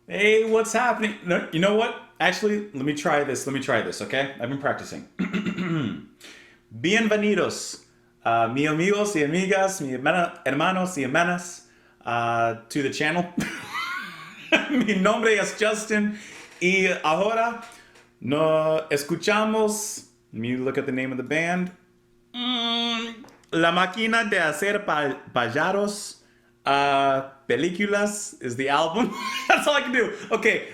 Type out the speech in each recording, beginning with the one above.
Hey, what's happening? No, you know what? Actually, let me try this. Okay? I've been practicing. Bienvenidos, mi amigos y amigas, mi hermanos y hermanas, to the channel. Mi nombre es Justin y ahora no escuchamos. Let me look at the name of the band. La Máquina de Hacer Pájaros. Películas is the album. That's all I can do. Okay,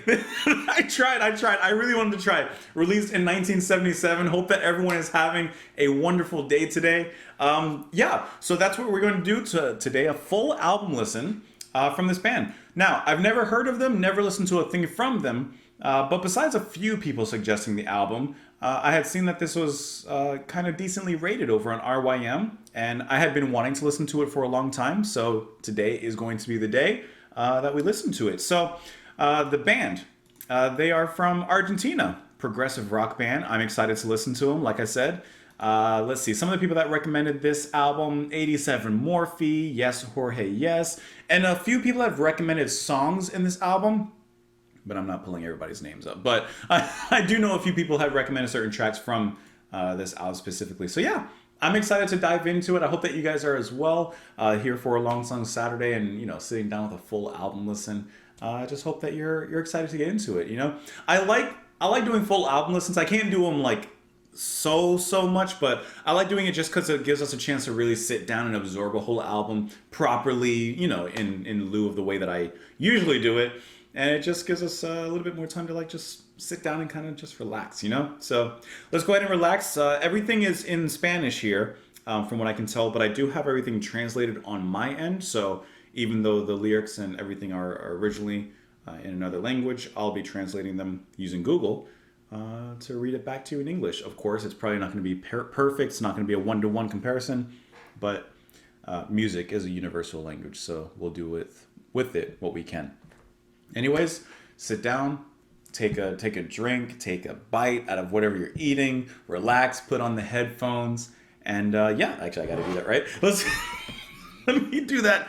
I tried. I really wanted to try. Released in 1977. Hope that everyone is having a wonderful day today. Yeah, so that's what we're going to do today. A full album listen from this band. Now, I've never heard of them, never listened to a thing from them, but besides a few people suggesting the album, I had seen that this was kind of decently rated over on RYM, and I had been wanting to listen to it for a long time, so today is going to be the day that we listen to it. So, the band, they are from Argentina, progressive rock band. I'm excited to listen to them, like I said. Let's see, some of the people that recommended this album: 87 Morphe, Yes Jorge Yes, and a few people have recommended songs in this album, but I'm not pulling everybody's names up. But I do know a few people have recommended certain tracks from this album specifically. So yeah, I'm excited to dive into it. I hope that you guys are as well, here for a Long Song Saturday and, you know, sitting down with a full album listen. I just hope that you're excited to get into it, you know? I like doing full album listens. I can't do them like so much, but I like doing it just because it gives us a chance to really sit down and absorb a whole album properly, you know, in lieu of the way that I usually do it. And it just gives us a little bit more time to like just sit down and kind of just relax, you know? So let's go ahead and relax. Everything is in Spanish here, from what I can tell, but I do have everything translated on my end. So even though the lyrics and everything are originally in another language, I'll be translating them using Google to read it back to you in English. Of course, it's probably not going to be perfect. It's not going to be a one-to-one comparison, but music is a universal language, so we'll do with it what we can. Anyways, sit down, take a drink, take a bite out of whatever you're eating, relax, put on the headphones, and yeah, actually I gotta do that, right? Let me do that,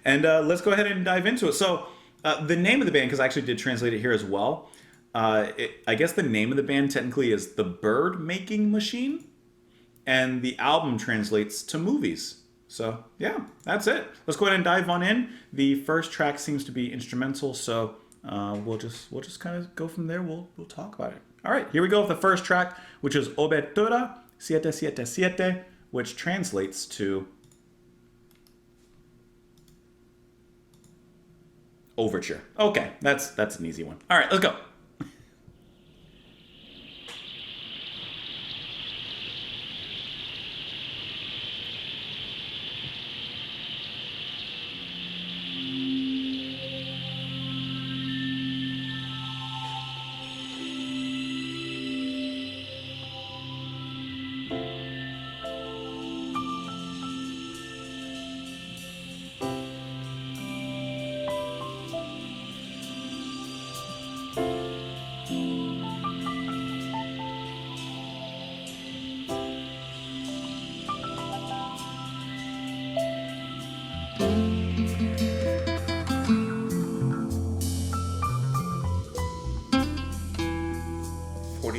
and let's go ahead and dive into it. So the name of the band, because I actually did translate it here as well, I guess the name of the band technically is The Bird Making Machine, and the album translates to movies. So yeah, that's it. Let's go ahead and dive on in. The first track seems to be instrumental, so we'll just kind of go from there. We'll talk about it. All right, here we go with the first track, which is Overture 777, which translates to Overture. Okay, that's an easy one. All right, let's go.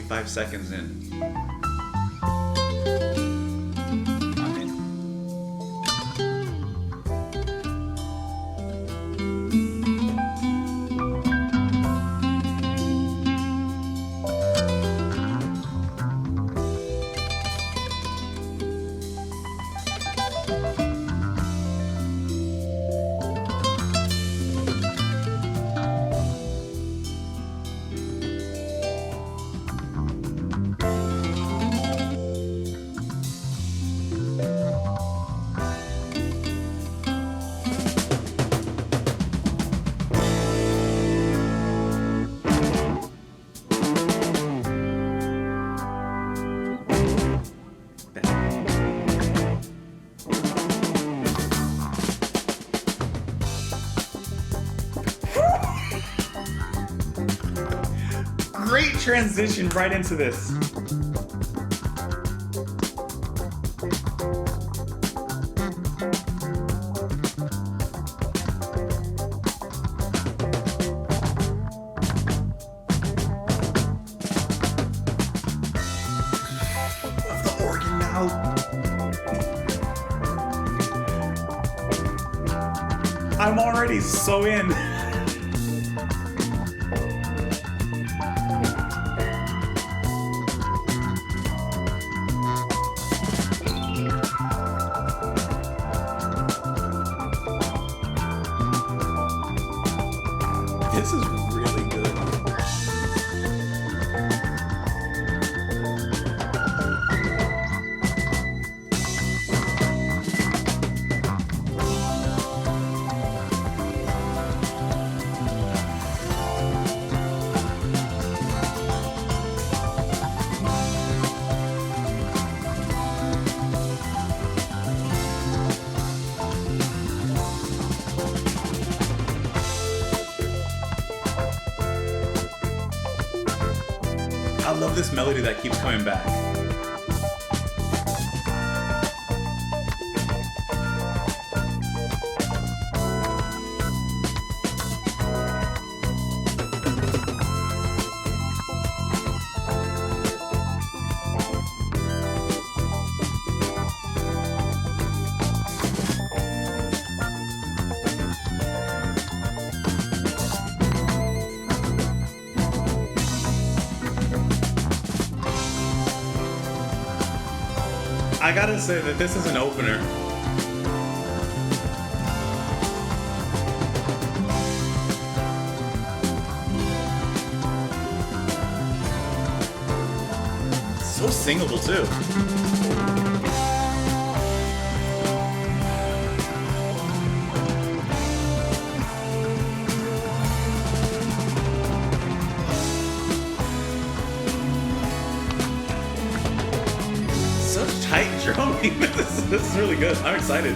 Five seconds in. I'm in. Great transition right into this. I'm already so in. This is really good. I love this melody that keeps coming back. I gotta say that this is an opener. So singable too. Such tight drumming. This is really good. I'm excited.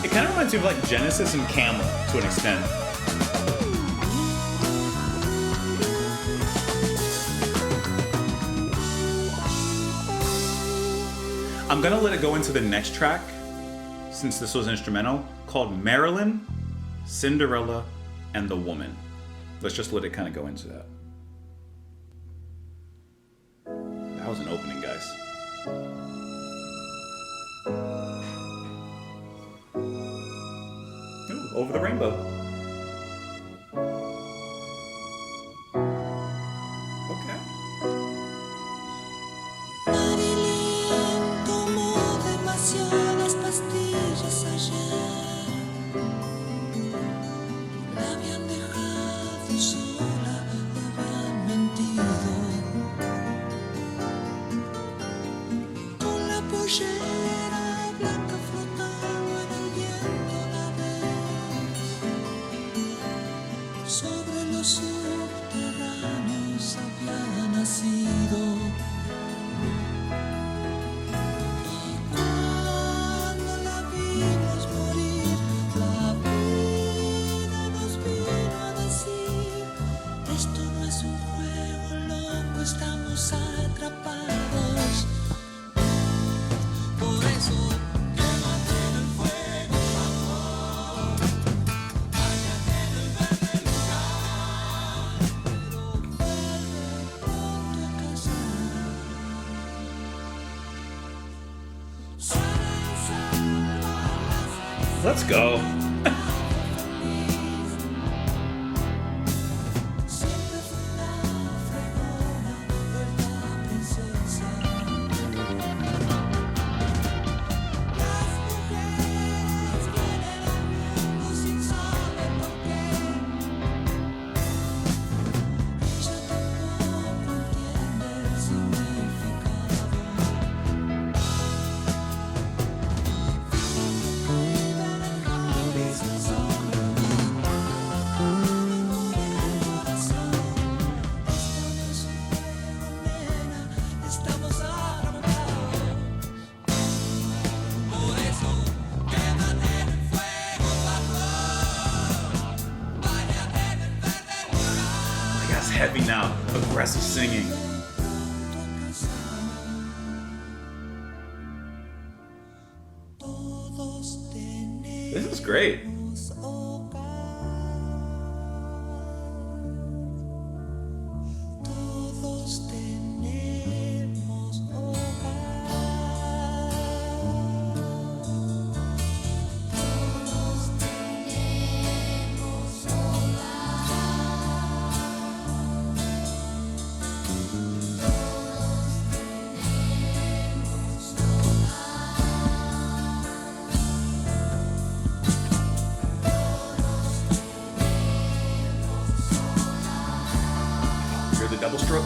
It kind of reminds me of like Genesis and Camel to an extent. I'm gonna let it go into the next track, since this was instrumental, called Marilyn, Cinderella, and the Woman. Let's just let it kind of go into that. That was an opening, guys. Ooh, Over the Rainbow. Okay. Demasiadas pastillas ayer la habían dejado sola, le habían mentido. Con la pollera blanca flotando en el viento la ves. Sobre los subterráneos había nacido. Estamos atrapados. Por eso quémate en el fuego, amor. Báñate en el verde lugar. Pero vuelve pronto a casa. Let's go. Heavy now, aggressive singing. This is great. Todos tenemos hogar. Todos tenemos Hear the double stroke?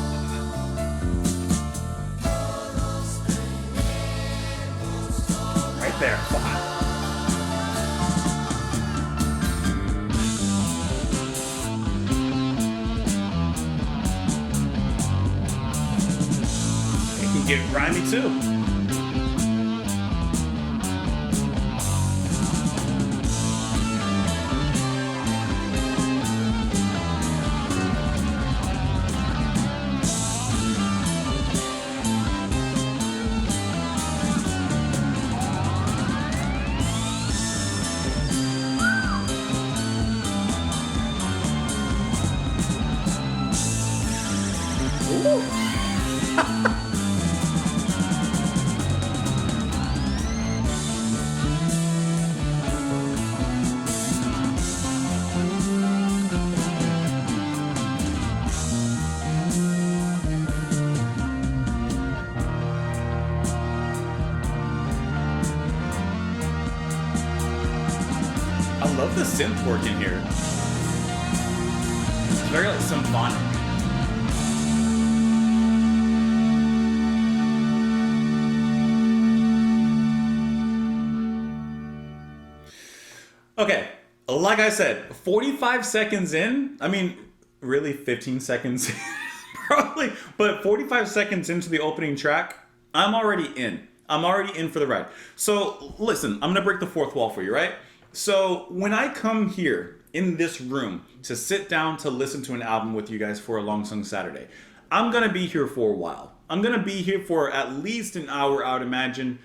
Right there. Come on. It can get grimy too. I love the synth work in here. It's very like symphonic. Okay, like I said, 45 seconds in, I mean, really 15 seconds probably, but 45 seconds into the opening track, I'm already in. I'm already in for the ride. So listen, I'm gonna break the fourth wall for you, right? So when I come here in this room to sit down to listen to an album with you guys for a Long Song Saturday, I'm gonna be here for a while. I'm gonna be here for at least an hour, I would imagine.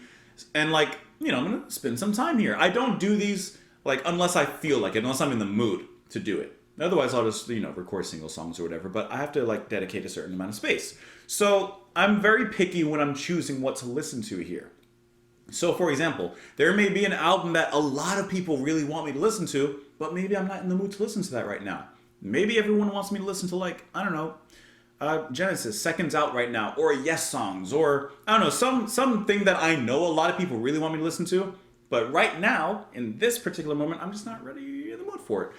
And like, you know, I'm gonna spend some time here. I don't do these like unless I feel like it, unless I'm in the mood to do it. Otherwise, I'll just, you know, record single songs or whatever, but I have to like dedicate a certain amount of space. So I'm very picky when I'm choosing what to listen to here. So for example, there may be an album that a lot of people really want me to listen to, but maybe I'm not in the mood to listen to that right now. Maybe everyone wants me to listen to like, I don't know, Genesis, Seconds Out right now, or Yes Songs, or I don't know, something that I know a lot of people really want me to listen to, but right now, in this particular moment, I'm just not really in the mood for it.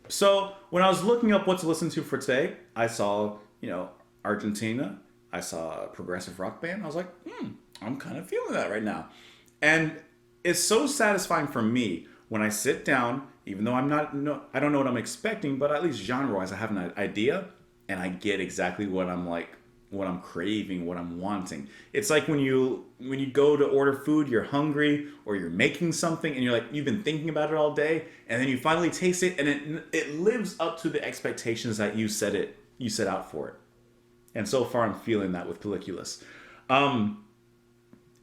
So when I was looking up what to listen to for today, I saw, you know, Argentina, I saw a progressive rock band, I was like, I'm kind of feeling that right now. And it's so satisfying for me when I sit down, even though I don't know what I'm expecting, but at least genre-wise, I have an idea, and I get exactly what I'm like, what I'm craving, what I'm wanting. It's like when you go to order food, you're hungry, or you're making something, and you're like, you've been thinking about it all day, and then you finally taste it, and it lives up to the expectations that you set out for it. And so far, I'm feeling that with Películas.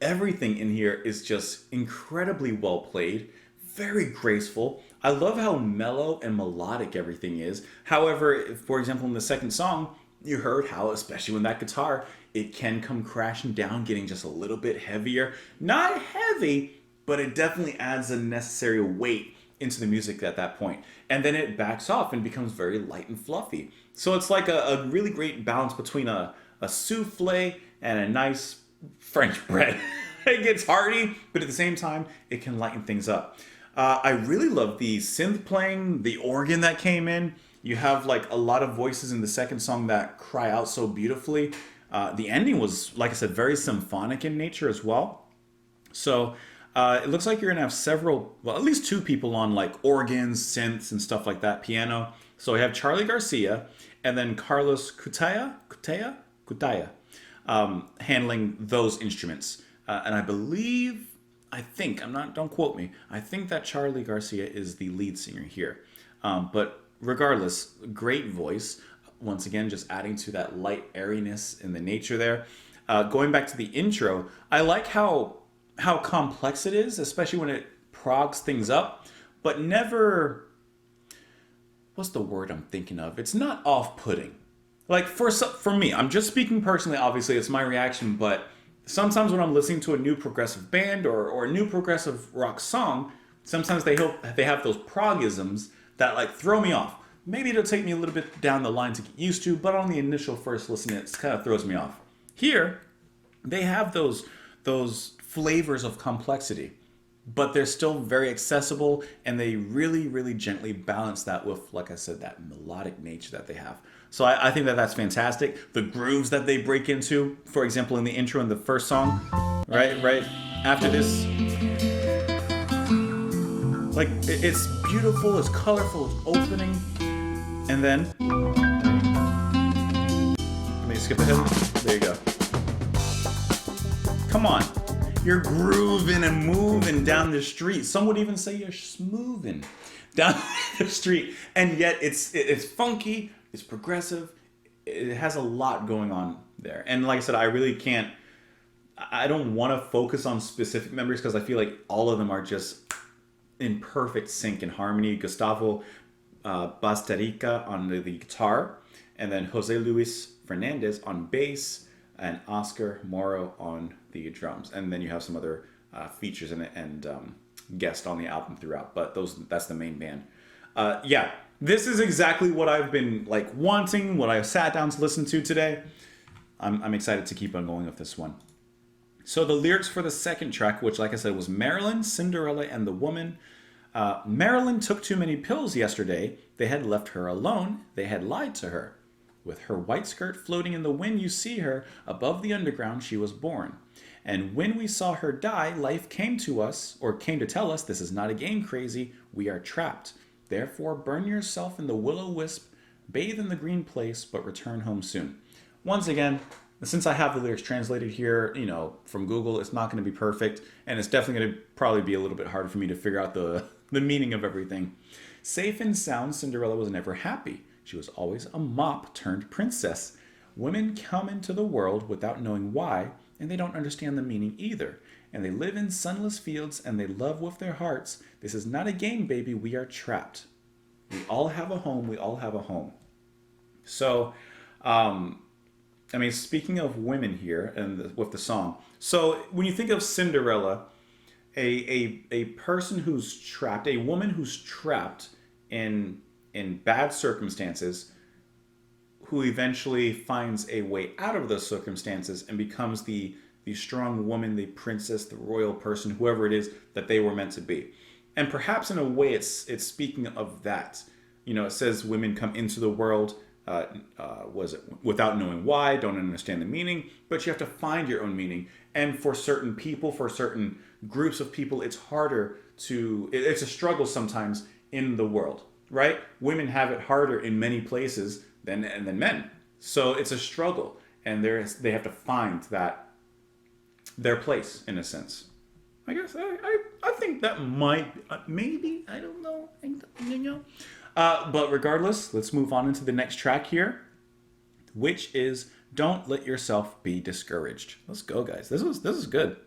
Everything in here is just incredibly well played, very graceful. I love how mellow and melodic everything is. However, for example, in the second song, you heard how, especially when that guitar, it can come crashing down, getting just a little bit heavier. Not heavy, but it definitely adds a necessary weight into the music at that point. And then it backs off and becomes very light and fluffy. So it's like a really great balance between a souffle and a nice French bread. It gets hearty, but at the same time, it can lighten things up. I really love the synth playing, the organ that came in. You have like a lot of voices in the second song that cry out so beautifully. The ending was, like I said, very symphonic in nature as well. So it looks like you're gonna have several, well, at least two people on like organs, synths, and stuff like that, piano. So we have Charlie Garcia and then Carlos Cutaya, handling those instruments. And don't quote me, I think that Charlie Garcia is the lead singer here. But regardless, great voice. Once again, just adding to that light airiness in the nature there. Going back to the intro, I like how complex it is, especially when it progs things up. but never, what's the word I'm thinking of? It's not off-putting. Like for me, I'm just speaking personally, obviously it's my reaction, but sometimes when I'm listening to a new progressive band or a new progressive rock song, sometimes they have those progisms that like throw me off. Maybe it'll take me a little bit down the line to get used to, but on the initial first listen, it kind of throws me off. Here, they have those flavors of complexity, but they're still very accessible, and they really, really gently balance that with, like I said, that melodic nature that they have. So I think that that's fantastic. The grooves that they break into, for example, in the intro in the first song, right after this, like it's beautiful, it's colorful, it's opening, and then let me skip ahead. There you go. Come on. You're grooving and moving down the street. Some would even say you're smoothing down the street. And yet it's funky, it's progressive, it has a lot going on there. And like I said, I don't want to focus on specific members because I feel like all of them are just in perfect sync and harmony. Gustavo Basterica on the guitar, and then Jose Luis Fernandez on bass, and Oscar Moro on the drums. And then you have some other features and guests on the album throughout, but that's the main band. Yeah, this is exactly what I've been like wanting, what I sat down to listen to today. I'm excited to keep on going with this one. So the lyrics for the second track, which like I said was Marilyn, Cinderella, and the Woman. Marilyn took too many pills yesterday. They had left her alone. They had lied to her. With her white skirt floating in the wind, you see her. Above the underground, she was born. And when we saw her die, life came to tell us, this is not a game, crazy. We are trapped. Therefore, burn yourself in the will-o-wisp, bathe in the green place, but return home soon. Once again, since I have the lyrics translated here, from Google, it's not going to be perfect. And it's definitely going to probably be a little bit harder for me to figure out the meaning of everything. Safe and sound, Cinderella was never happy. She was always a mop turned princess. Women come into the world without knowing why, and they don't understand the meaning either. And they live in sunless fields, and they love with their hearts. This is not a game, baby. We are trapped. We all have a home. We all have a home. So, speaking of women here and with the song. So when you think of Cinderella, a person who's trapped, a woman who's trapped in bad circumstances, who eventually finds a way out of those circumstances and becomes the strong woman, the princess, the royal person, whoever it is that they were meant to be. And perhaps in a way it's speaking of that. It says women come into the world without knowing why, don't understand the meaning, but you have to find your own meaning. And for certain people, for certain groups of people, it's a struggle sometimes in the world. Right? Women have it harder in many places than men. So it's a struggle, and they have to find their place in a sense. I guess I think that might maybe, I don't know. But regardless, let's move on into the next track here, which is Don't Let Yourself Be Discouraged. Let's go, guys. This is good.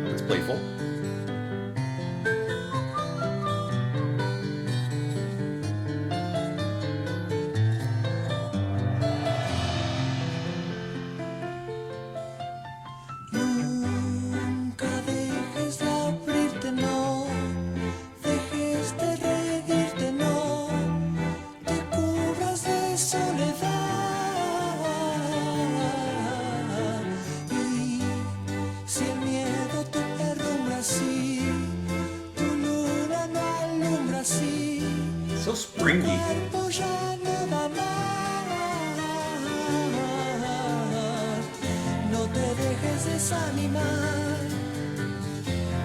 It's playful. So springy. No te dejes desanimar,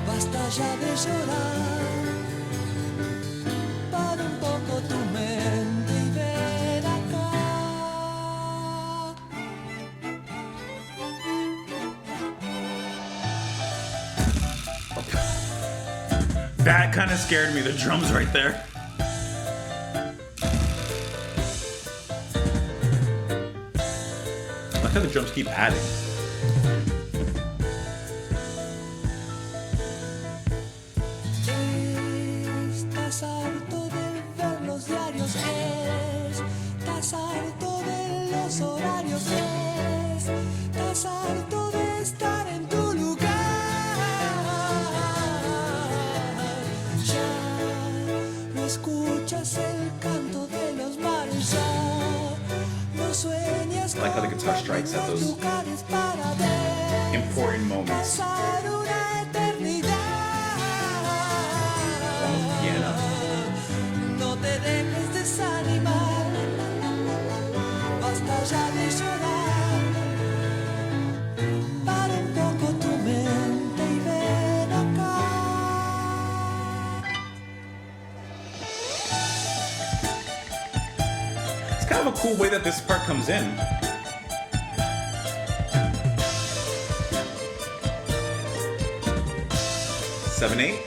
basta ya de llorar. Para un poco tu mente y ven acá. That kind of scared me, the drums right there. I like how the drums keep adding. like how the guitar strikes at those lugares para ver. important moments. Pasar una eternidad. Almost piano. No te dejes desanimar. Basta ya de llorar. Para un poco tu mente y ven acá. It's kind of a cool way that this part comes in. Seven, eight.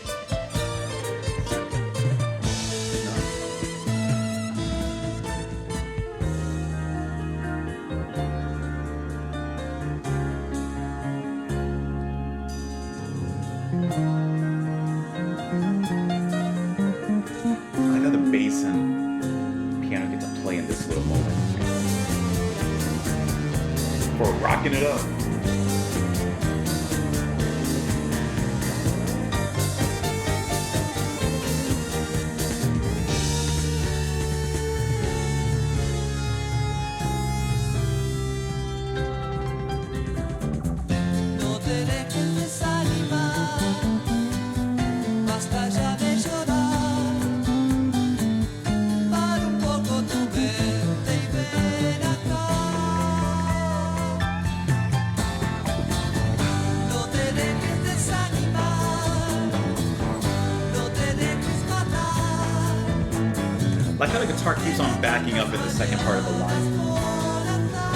I got the bass and piano get to play in this little moment. For rocking it up. No te dejes desanimar, basta ya de llorar. Para un poco tu mente y ven acá. No te dejes desanimar, no te dejes matar. Like how the guitar keeps on backing up in the second part of the line. Por acá.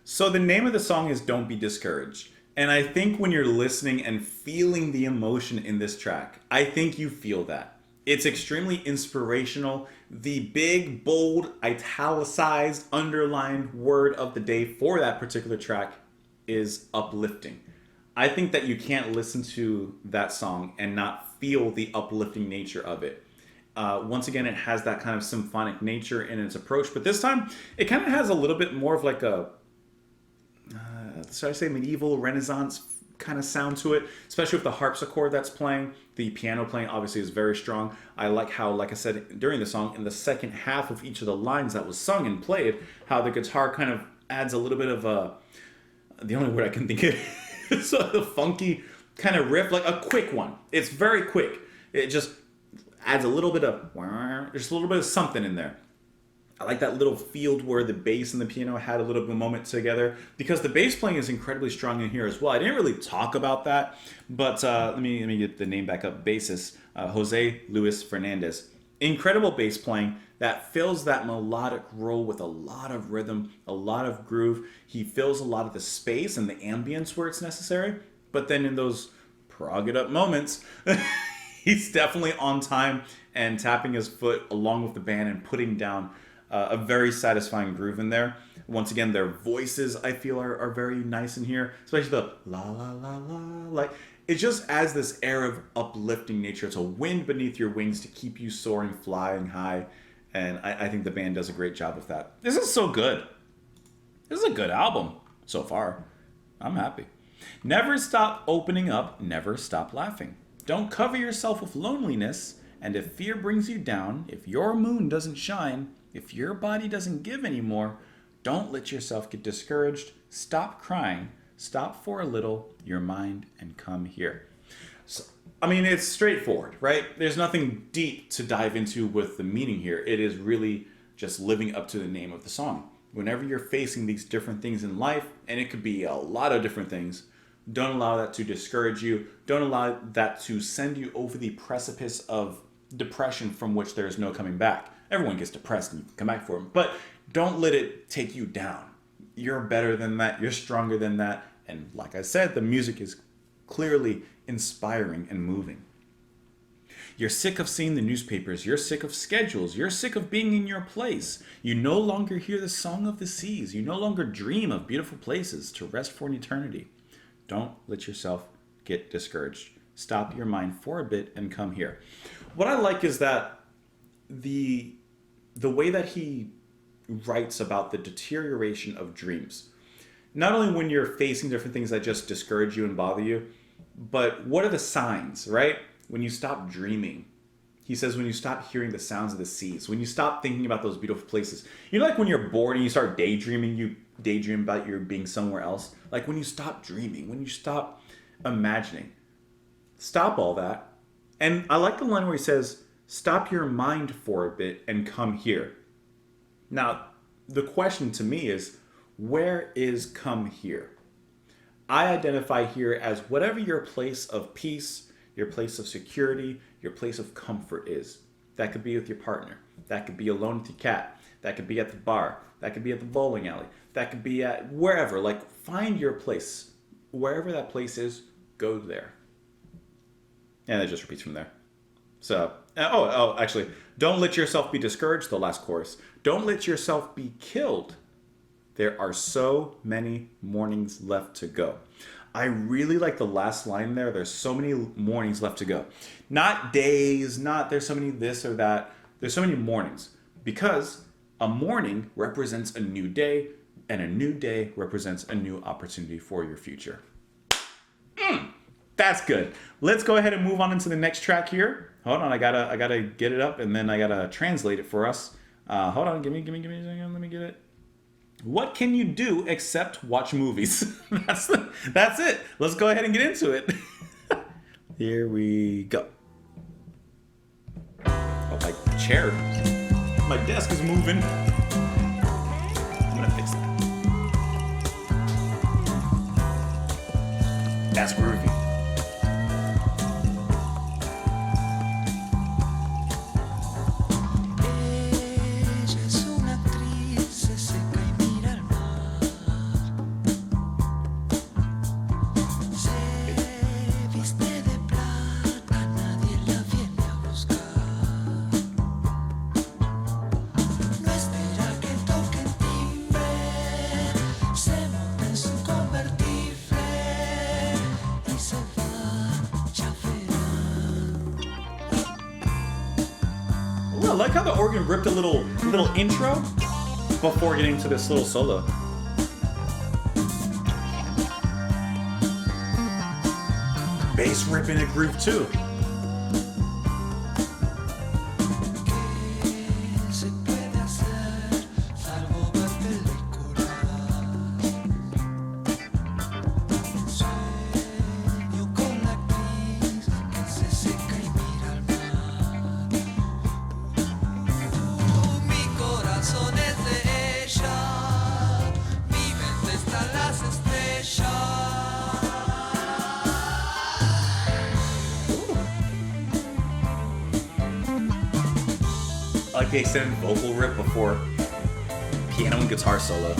So the name of the song is Don't Be Discouraged. And I think when you're listening and feeling the emotion in this track, I think you feel that. It's extremely inspirational. The big, bold, italicized, underlined word of the day for that particular track is uplifting. I think that you can't listen to that song and not feel the uplifting nature of it. Once again, it has that kind of symphonic nature in its approach, but this time it kind of has a little bit more of like a should I say medieval Renaissance kind of sound to it, especially with the harpsichord that's playing. The piano playing obviously is very strong. I like how, like I said during the song, in the second half of each of the lines that was sung and played, how the guitar kind of adds a little bit of the only word I can think of is the funky kind of riff, like a quick one. It's very quick. It just adds a little bit of, just a little bit of something in there. I like that little field where the bass and the piano had a little bit of a moment together, because the bass playing is incredibly strong in here as well. I didn't really talk about that, but let me get the name back up. Bassist Jose Luis Fernandez. Incredible bass playing that fills that melodic role with a lot of rhythm, a lot of groove. He fills a lot of the space and the ambience where it's necessary, but then in those prog it up moments, he's definitely on time and tapping his foot along with the band and putting down a very satisfying groove in there. Once again, their voices I feel are very nice in here, especially the la la la la. Like, it just adds this air of uplifting nature. It's a wind beneath your wings to keep you soaring, flying high, and I think the band does a great job with that. This is so good. This is a good album so far. I'm happy. Never stop opening up, never stop laughing. Don't cover yourself with loneliness, and if fear brings you down, if your moon doesn't shine, if your body doesn't give anymore, don't let yourself get discouraged. Stop crying. Stop for a little your mind and come here. So, I mean, it's straightforward, right? There's nothing deep to dive into with the meaning here. It is really just living up to the name of the song. Whenever you're facing these different things in life, and it could be a lot of different things, don't allow that to discourage you. Don't allow that to send you over the precipice of depression from which there is no coming back. Everyone gets depressed and you can come back for them, but don't let it take you down. You're better than that. You're stronger than that. And like I said, the music is clearly inspiring, and moving. You're sick of seeing the newspapers. You're sick of schedules. You're sick of being in your place. You no longer hear the song of the seas. You no longer dream of beautiful places to rest for an eternity. Don't let yourself get discouraged. Stop your mind for a bit and come here. What I like is that the way that he writes about the deterioration of dreams. Not only when you're facing different things that just discourage you and bother you, but what are the signs, right? When you stop dreaming. He says when you stop hearing the sounds of the seas, when you stop thinking about those beautiful places. You know, like when you're bored and you start daydreaming, you daydream about your being somewhere else. Like when you stop dreaming, when you stop imagining. Stop all that. And I like the line where he says, stop your mind for a bit and come here. Now, the question to me is, where is come here? I identify here as whatever your place of peace, your place of security, your place of comfort is. That could be with your partner. That could be alone with your cat. That could be at the bar. That could be at the bowling alley. That could be at wherever. Like, find your place. Wherever that place is, go there. And it just repeats from there. So, actually, don't let yourself be discouraged, the last chorus. Don't let yourself be killed. There are so many mornings left to go. I really like the last line there. There's so many mornings left to go. Not days, not there's so many this or that. There's so many mornings. Because a morning represents a new day, and a new day represents a new opportunity for your future. That's good. Let's go ahead and move on into the next track here. Hold on, I gotta get it up, and then I gotta translate it for us. Hold on, give me a second. Let me get it. What can you do except watch movies? That's it. Let's go ahead and get into it. Here we go. Oh, my chair. My desk is moving. I'm gonna fix that. That's groovy. Ella es una actriz, se seca y mira al mar. Se viste de plata, nadie la viene a buscar. No espera que toque el timbre, se monta en su convertible y se va, ya verán. Ooh, I like how the organ ripped a little intro before getting to this little solo. Bass ripping a groove too. ¿Qué se puede hacer salvo ver películas? Sueño con la actriz que se seca y mira al mar. Mi corazón es de ella, mi mente está en las estrellas. I like the extended vocal rip before piano and guitar solo.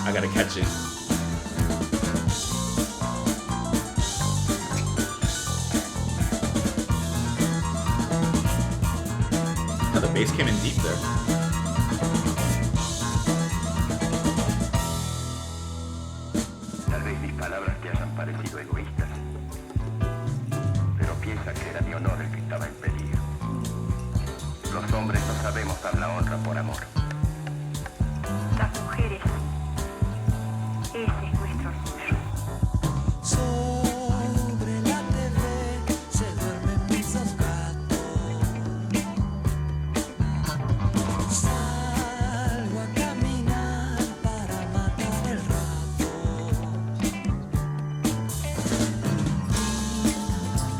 I gotta catch it. Oh, the bass came in deep there. Tal vez mis palabras te hayan parecido egoístas. hombres no sabemos dar la honra por amor. Las mujeres sí. Ese es nuestro orgullo. Sobre la TV se duermen mis dos gatos. Salgo a caminar para matar el rato.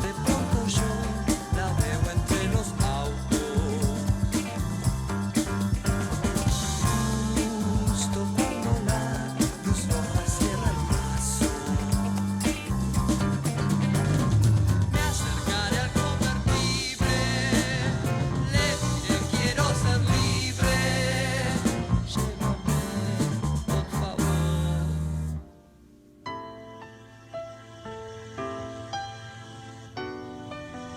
De pronto yo la veo entre los autos. Justo cuando la luz roja cierra el paso. Me acercaré al convertible, le diré quiero ser libre. Llévame, por favor.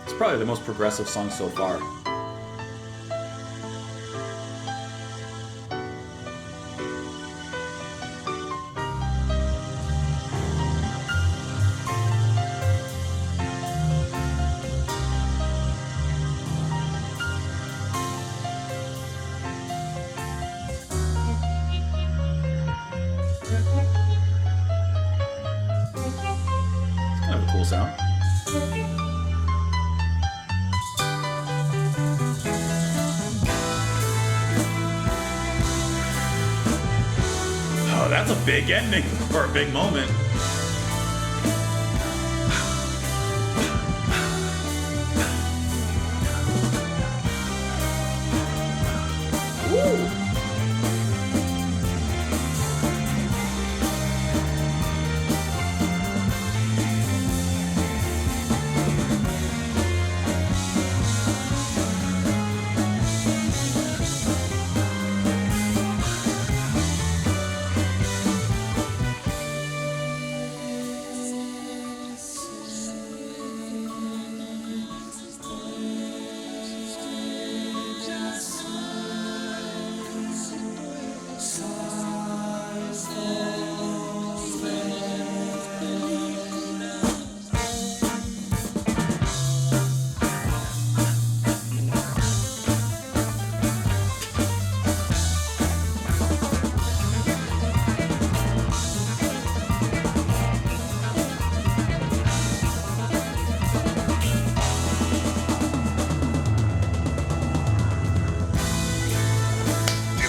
It's probably the most progressive song so far. It's kind of a cool sound. Oh, that's a big ending or a big moment. Woo!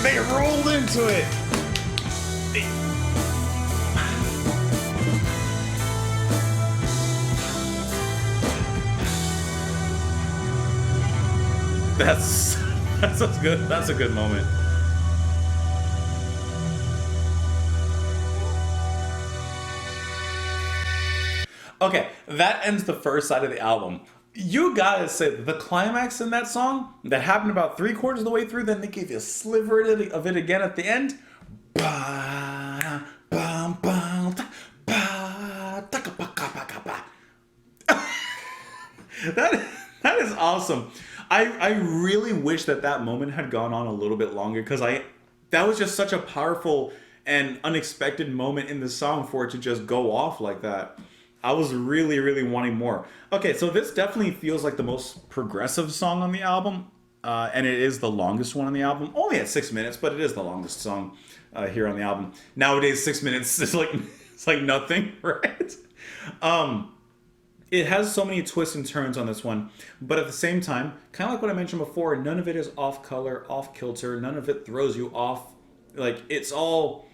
They rolled into it. That's good. That's a good moment. Okay, that ends the first side of the album. You gotta say, the climax in that song that happened about 3/4 of the way through, then they gave you a sliver of it again at the end. Ba, bum, bum, ta, ba, taka, ba, ka, ba, ka, ba. That is awesome. I really wish that moment had gone on a little bit longer, because that was just such a powerful and unexpected moment in the song for it to just go off like that. I was really, really wanting more. Okay, so this definitely feels like the most progressive song on the album, and it is the longest one on the album. Only at 6 minutes, but it is the longest song here on the album. Nowadays, 6 minutes is it's like nothing, right? It has so many twists and turns on this one, but at the same time, kind of like what I mentioned before, none of it is off color, off kilter. None of it throws you off. Like, it's all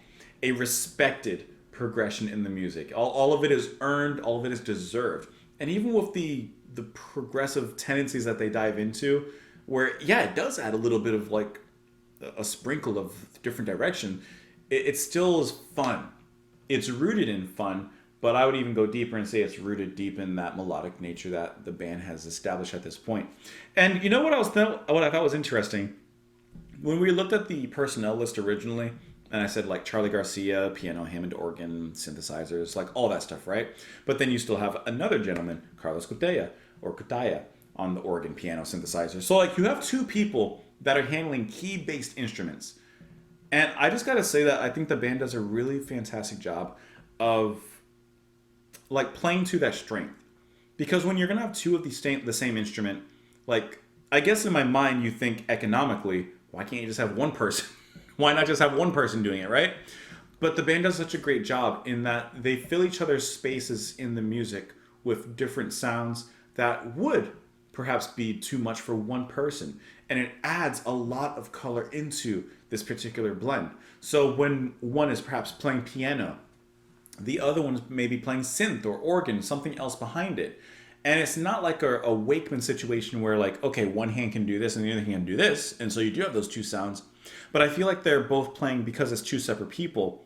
a respected progression in the music. All of it is earned, all of it is deserved. And even with the progressive tendencies that they dive into, where, yeah, it does add a little bit of like a sprinkle of different direction, it still is fun. It's rooted in fun, but I would even go deeper and say it's rooted deep in that melodic nature that the band has established at this point. And you know what what I thought was interesting? When we looked at the personnel list originally, and I said like Charlie Garcia, piano, Hammond organ, synthesizers, like all that stuff, right? But then you still have another gentleman, Carlos Cutaya, on the organ, piano, synthesizer. So like you have two people that are handling key-based instruments. And I just gotta say that I think the band does a really fantastic job of like playing to that strength. Because when you're gonna have two of the same instrument, like I guess in my mind, you think economically, why can't you just have one person? Why not just have one person doing it, right? But the band does such a great job in that they fill each other's spaces in the music with different sounds that would perhaps be too much for one person. And it adds a lot of color into this particular blend. So when one is perhaps playing piano, the other one's maybe playing synth or organ, something else behind it. And it's not like a Wakeman situation where like, okay, one hand can do this and the other hand can do this. And so you do have those two sounds. But I feel like they're both playing, because it's two separate people,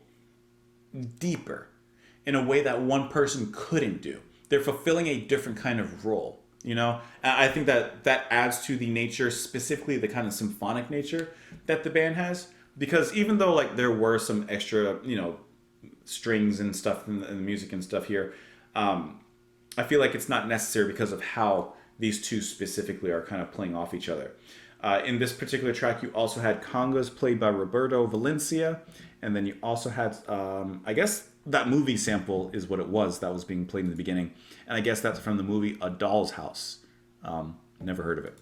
deeper in a way that one person couldn't do. They're fulfilling a different kind of role, you know? And I think that adds to the nature, specifically the kind of symphonic nature that the band has. Because even though like there were some extra, you know, strings and stuff in the music and stuff here, I feel like it's not necessary because of how these two specifically are kind of playing off each other. In this particular track, you also had congas played by Roberto Valencia, and then you also had, I guess that movie sample is what it was that was being played in the beginning, and I guess that's from the movie A Doll's House. Never heard of it.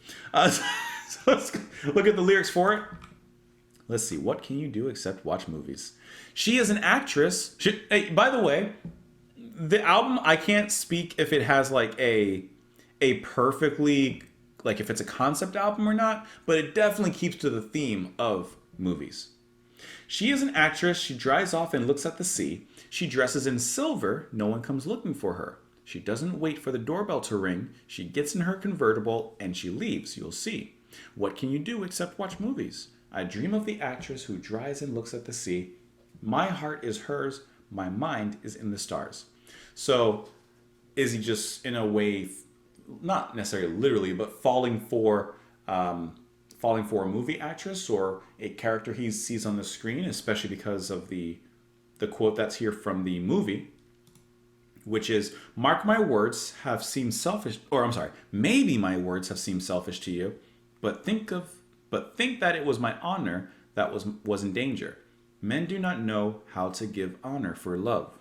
So let's look at the lyrics for it. Let's see, what can you do except watch movies? She is an actress. Hey, by the way, the album, I can't speak if it has like a perfectly, like if it's a concept album or not, but it definitely keeps to the theme of movies. She is an actress. She drives off and looks at the sea. She dresses in silver. No one comes looking for her. She doesn't wait for the doorbell to ring. She gets in her convertible and she leaves. You'll see. What can you do except watch movies? I dream of the actress who drives and looks at the sea. My heart is hers. My mind is in the stars. So is he just in a way, not necessarily literally, but falling for a movie actress or a character he sees on the screen, especially because of the quote that's here from the movie, which is, mark my words have seemed selfish, or I'm sorry, maybe my words have seemed selfish to you, but think that it was my honor that was in danger. Men do not know how to give honor for love.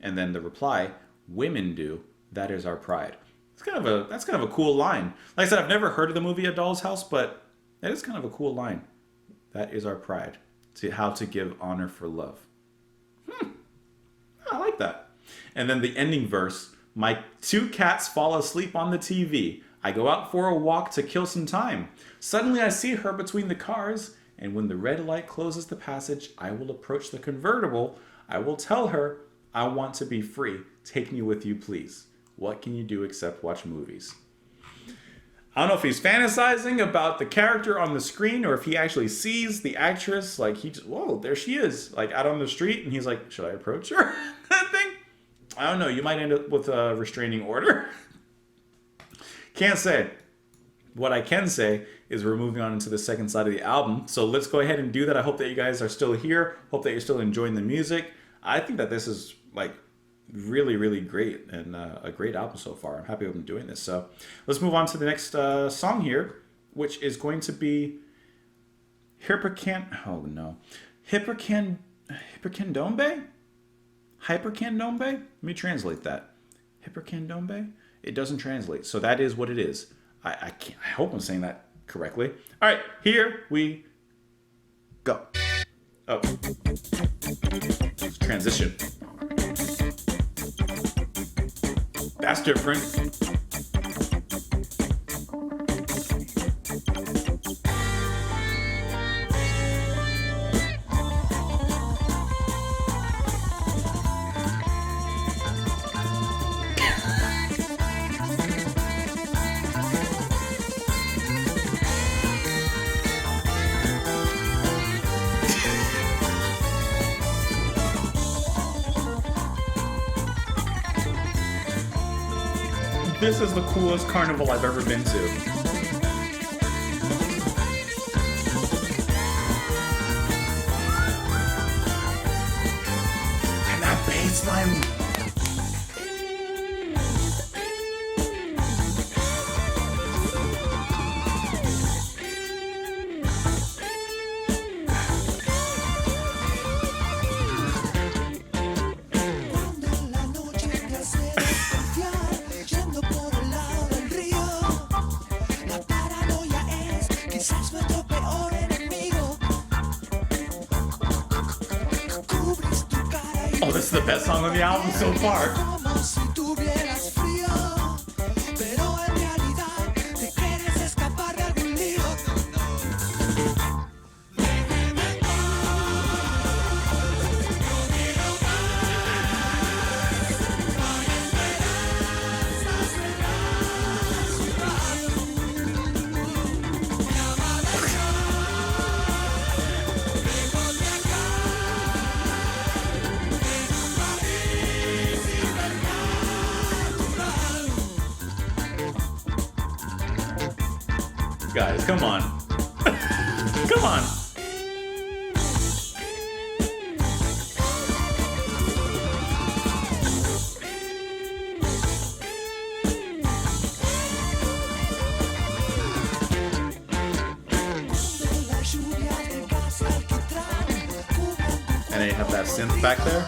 And then the reply, women do. That is our pride. That's kind of a cool line. Like I said, I've never heard of the movie A Doll's House, but that is kind of a cool line. That is our pride. See how to give honor for love. I like that. And then the ending verse, my two cats fall asleep on the TV. I go out for a walk to kill some time. Suddenly I see her between the cars, and when the red light closes the passage, I will approach the convertible. I will tell her, I want to be free. Take me with you, please. What can you do except watch movies? I don't know if he's fantasizing about the character on the screen or if he actually sees the actress. Like, he just, whoa, there she is, like out on the street. And he's like, should I approach her? That thing? I don't know. You might end up with a restraining order. Can't say. What I can say is we're moving on into the second side of the album. So let's go ahead and do that. I hope that you guys are still here. Hope that you're still enjoying the music. I think that this is like really, really great and a great album so far. I'm happy with them doing this. So let's move on to the next song here, which is going to be Hypercandombe? Hypercandombe? Let me translate that. Hypercandombe? It doesn't translate. So that is what it is. I hope I'm saying that correctly. All right, here we go. Oh. Transition. That's different. This is the coolest carnival I've ever been to. And that bass line. La noche te hace desconfiar, yendo por el lado del río. La paranoia quizás nuestro peor enemigo. Cubres tu cara y Oh, this is the best song on the album so far. como si tuvieras frío, pero en realidad te quieres escapar de algún lío. Guys, come on. Come on. La lluvia de gas alquitrán cubren And then you have that synth back there.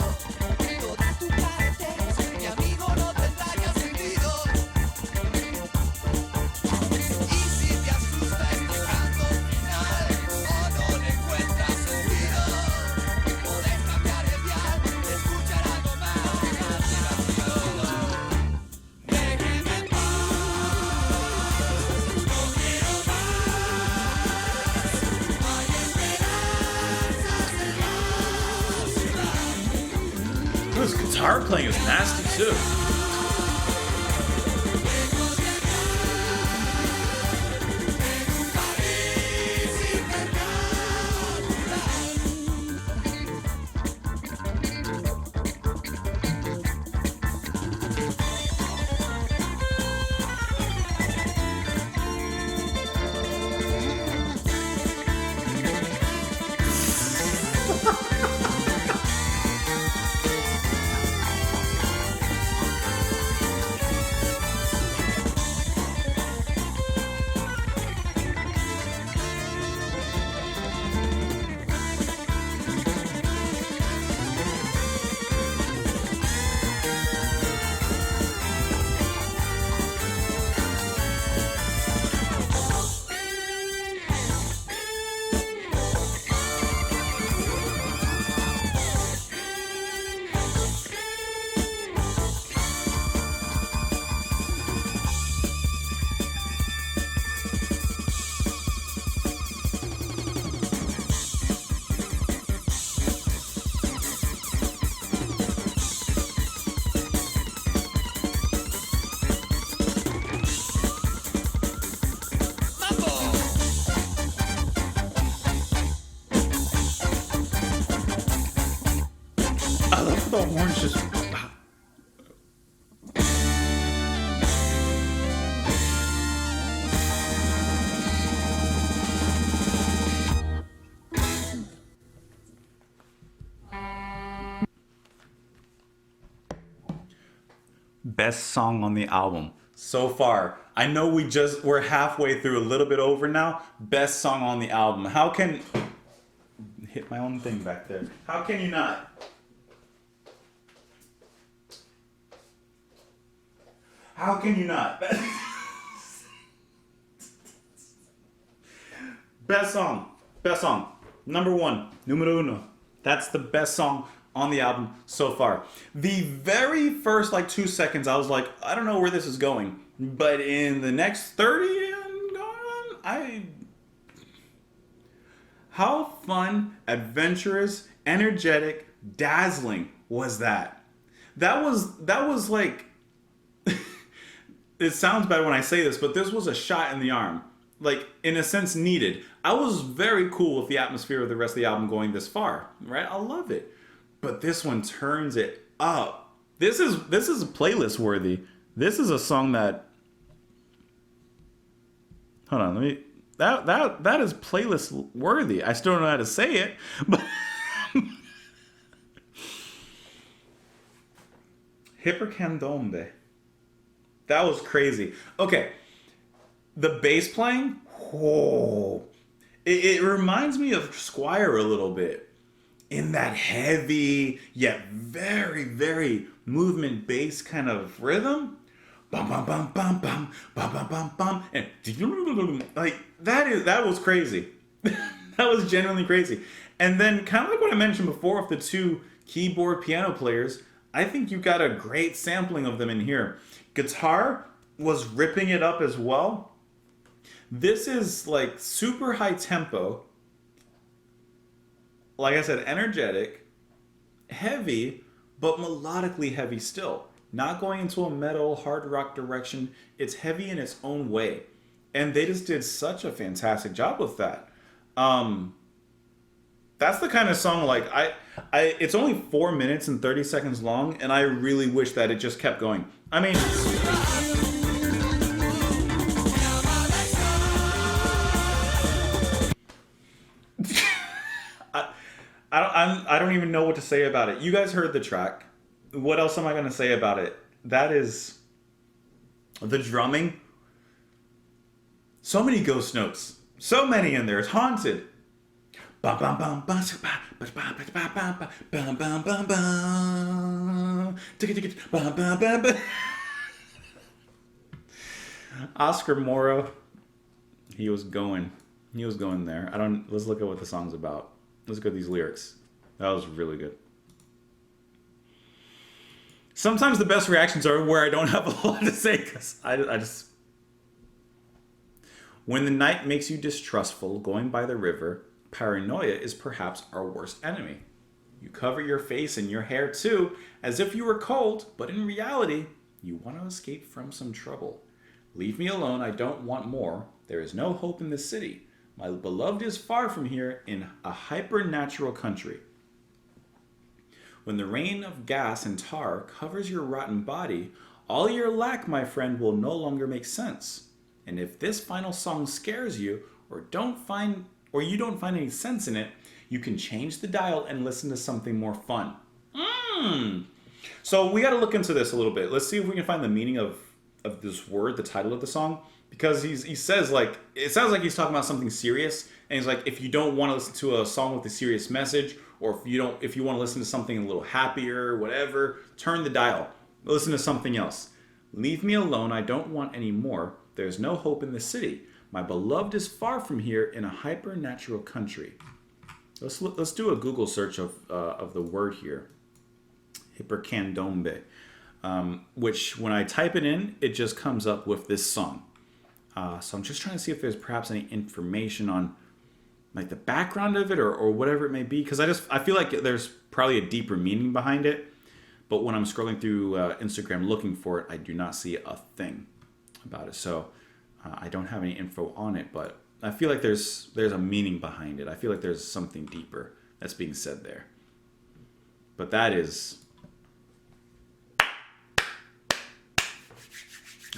toda tu carretera, mi amigo no tendrá sentido. Y si te asusta este canto final, o no le encuentras sentido, podés cambiar el dial, escuchar algo más, déjeme en paz, no quiero más, hay esperanzas en la ciudad. This guitar playing is nasty too. I love the horns just. Best song on the album so far. I know we're halfway through, a little bit over now. Best song on the album. How can hit my own thing back there? How can you not? How can you not? Best song. Best song. Number one. Numero uno. That's the best song on the album so far. The very first 2 seconds, I was like, I don't know where this is going. But in the next 30 and going on, how fun, adventurous, energetic, dazzling was that? That was like, it sounds bad when I say this, but this was a shot in the arm. In a sense, needed. I was very cool with the atmosphere of the rest of the album going this far, right? I love it. But this one turns it up. This is playlist worthy. This is a song that, hold on, that is playlist worthy. I still don't know how to say it, but Hipercandombe. That was crazy. Okay. The bass playing, whoa. It reminds me of Squire a little bit. In that heavy, yet very, very movement bass kind of rhythm. bum bum bum bum bum bum bum bum bum, and like that was crazy. That was genuinely crazy. And then kind of like what I mentioned before of the two keyboard piano players, I think you got a great sampling of them in here. Guitar was ripping it up as well. This is like super high tempo. Like I said, energetic, heavy, but melodically heavy still. Not going into a metal, hard rock direction. It's heavy in its own way. And they just did such a fantastic job with that. That's the kind of song like it's only 4 minutes and 30 seconds long, and I really wish that it just kept going. I mean, I don't even know what to say about it. You guys heard the track. What else am I going to say about it? That is the drumming. So many ghost notes. So many in there. It's haunted. Bum bum bum bum bum bum bum bum bum. Oscar Moro, he was going there. Let's look at what the song's about. Let's look at these lyrics. That was really good. Sometimes the best reactions are where I don't have a lot to say, because I just... When the night makes you distrustful, going by the river, paranoia is perhaps our worst enemy. You cover your face and your hair too, as if you were cold, but in reality, you want to escape from some trouble. Leave me alone, I don't want more. There is no hope in this city. My beloved is far from here in a hyper-natural country. When the rain of gas and tar covers your rotten body, all your lack, my friend, will no longer make sense. And if this final song scares you, or you don't find any sense in it, you can change the dial and listen to something more fun. So we got to look into this a little bit. Let's see if we can find the meaning of this word, the title of the song, because he says, like, it sounds like he's talking about something serious, and he's like, if you don't want to listen to a song with a serious message, or if you want to listen to something a little happier, whatever, turn the dial. Listen to something else. Leave me alone, I don't want any more. There's no hope in the city. My beloved is far from here in a hyper-natural country. Let's do a Google search of the word here. Hypercandombe. Which when I type it in, it just comes up with this song. So I'm just trying to see if there's perhaps any information on like the background of it or whatever it may be. Because I feel like there's probably a deeper meaning behind it. But when I'm scrolling through Instagram looking for it, I do not see a thing about it. So I don't have any info on it, but I feel like there's a meaning behind it. I feel like there's something deeper that's being said there. But that is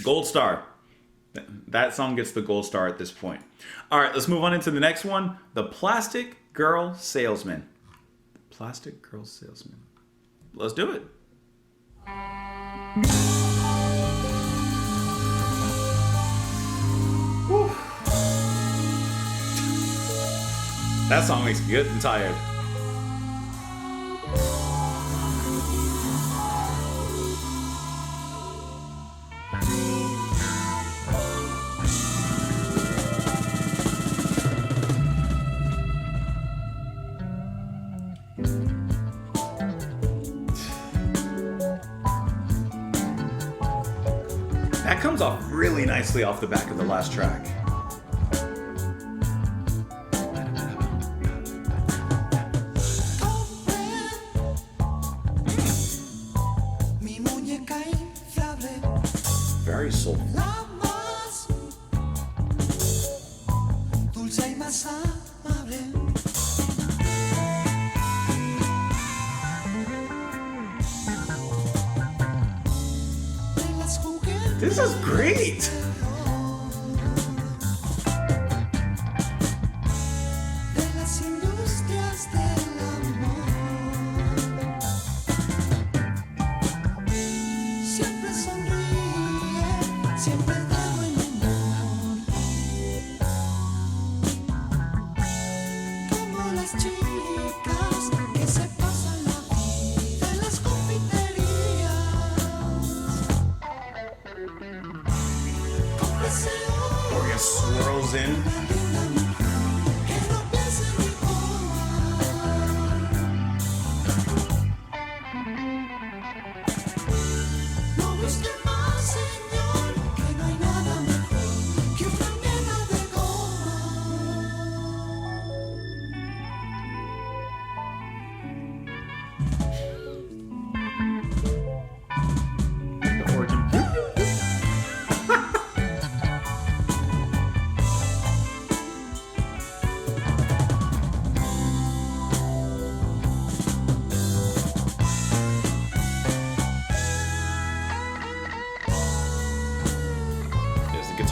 gold star. That song gets the gold star at this point. All right, let's move on into the next one. The Plastic Girl Salesman. The Plastic Girl Salesman. Let's do it. Whew. That song makes me good and tired. That comes off really nicely off the back of the last track. Mi muñeca inflable, Very soulful. la más dulce y más amable. De las juguetes This is great. de las industrias del amor. Siempre sonríe, siempre de buen humor. Como las chicas que se pasan la vida en las confiterías.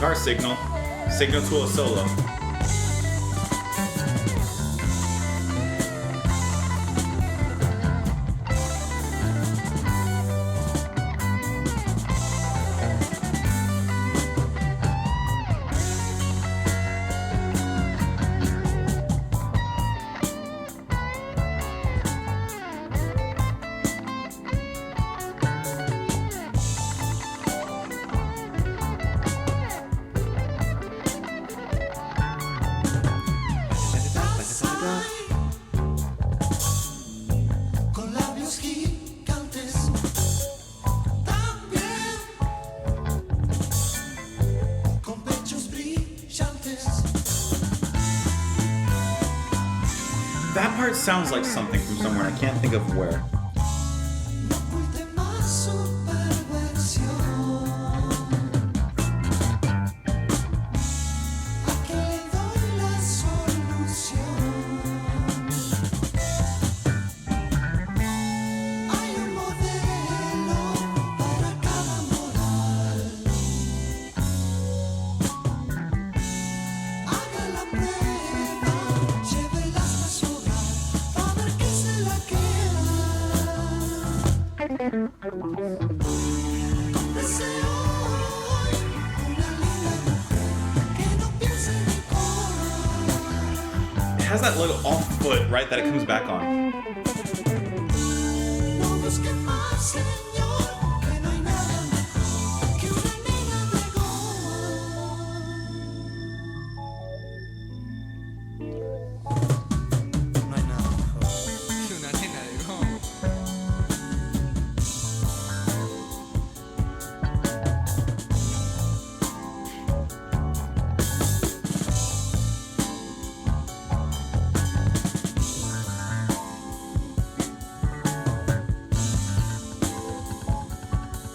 guitar signal to a solo. Con labios gigantes, también con pechos brillantes. That part sounds like something from somewhere. I can't think of where. No oculte más su perversión. Aquí le doy la solución. Hay un modelo para cada moral. Haga la prueba, llévela hasta su hogar, a ver qué se la queda. Deseo hoy una linda mujer que no piense ni corra. It has that little off foot, right, that it comes back on. No busque más, señor, que no hay nada mejor que una nena de goma. No hay nada mejor que una nena de goma.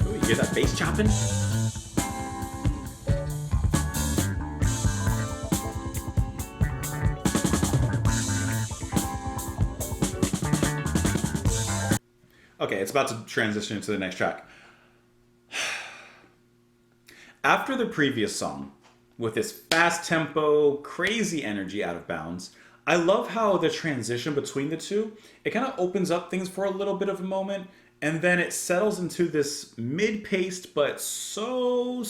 Ooh, you hear that bass chopping? Okay, it's about to transition into the next track. After the previous song, with this fast tempo, crazy energy out of bounds, I love how the transition between the two, it kind of opens up things for a little bit of a moment, and then it settles into this mid-paced but so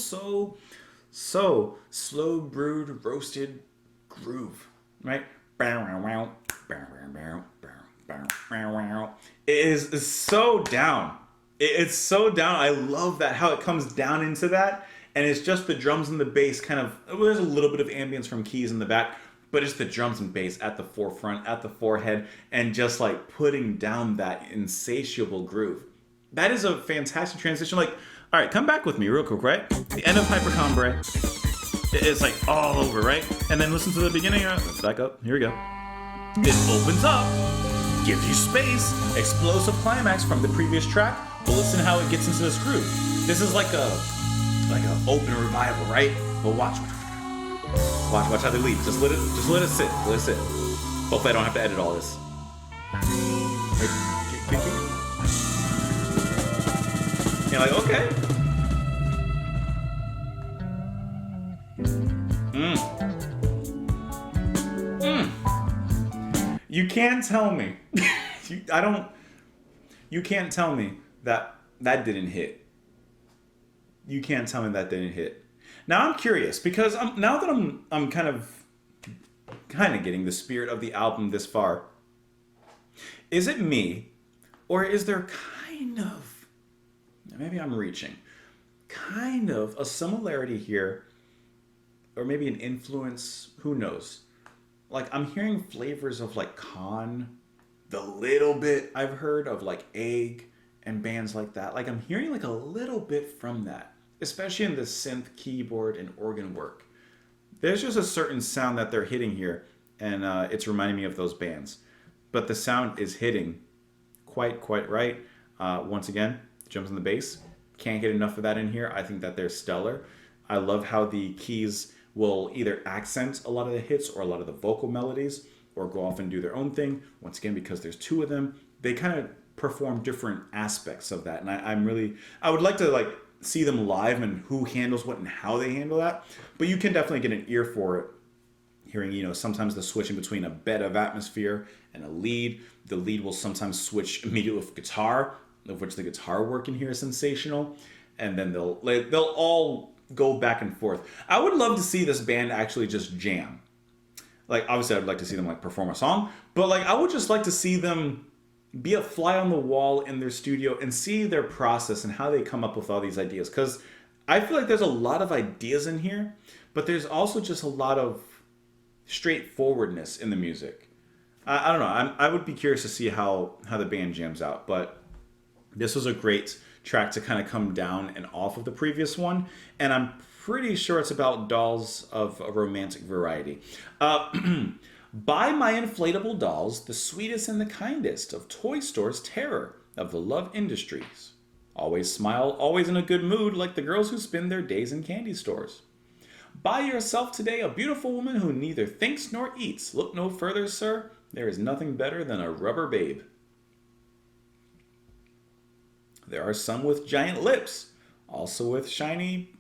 slow brewed roasted groove, right? It is so down. It's so down. I love that, how it comes down into that, and it's just the drums and the bass kind of, there's a little bit of ambience from keys in the back, but it's the drums and bass at the forefront, at the forehead, and just like putting down that insatiable groove. That is a fantastic transition. Like, all right, come back with me real quick, right? The end of Hypercombre, it's like all over, right? And then listen to the beginning. Let's back up. Here we go. It opens up, gives you space, explosive climax from the previous track, but listen how it gets into this groove. This is like a open revival, right? But watch how they leave. Just let it sit. Let it sit. Hopefully I don't have to edit all this. You're like, okay. You can't tell me. You can't tell me that didn't hit. You can't tell me that didn't hit. Now I'm curious because now that I'm kind of getting the spirit of the album this far. Is it me, or is there kind of, maybe I'm reaching, kind of a similarity here, or maybe an influence? Who knows? Like, I'm hearing flavors of like Con, the little bit I've heard of like Egg and bands like that. Like, I'm hearing like a little bit from that, especially in the synth, keyboard, and organ work. There's just a certain sound that they're hitting here, and it's reminding me of those bands. But the sound is hitting quite right. Once again, drums and the bass. Can't get enough of that in here. I think that they're stellar. I love how the keys will either accent a lot of the hits or a lot of the vocal melodies, or go off and do their own thing. Once again, because there's two of them, they kind of perform different aspects of that. And I would like to like see them live and who handles what and how they handle that. But you can definitely get an ear for it. Hearing, sometimes the switching between a bed of atmosphere and a lead. The lead will sometimes switch immediately with guitar, of which the guitar work in here is sensational. And then they'll all go back and forth. I would love to see this band actually just jam. Like, obviously, I'd like to see them like perform a song, but like I would just like to see them be a fly on the wall in their studio and see their process and how they come up with all these ideas. Because I feel like there's a lot of ideas in here, but there's also just a lot of straightforwardness in the music. I don't know. I would be curious to see how the band jams out, but this was a great track to kind of come down and off of the previous one, and I'm pretty sure it's about dolls of a romantic variety. Buy my inflatable dolls, the sweetest and the kindest of toy stores' terror of the love industries. Always smile, always in a good mood, like the girls who spend their days in candy stores. Buy yourself today a beautiful woman who neither thinks nor eats. Look no further, sir. There is nothing better than a rubber babe. There are some with giant lips, also with shiny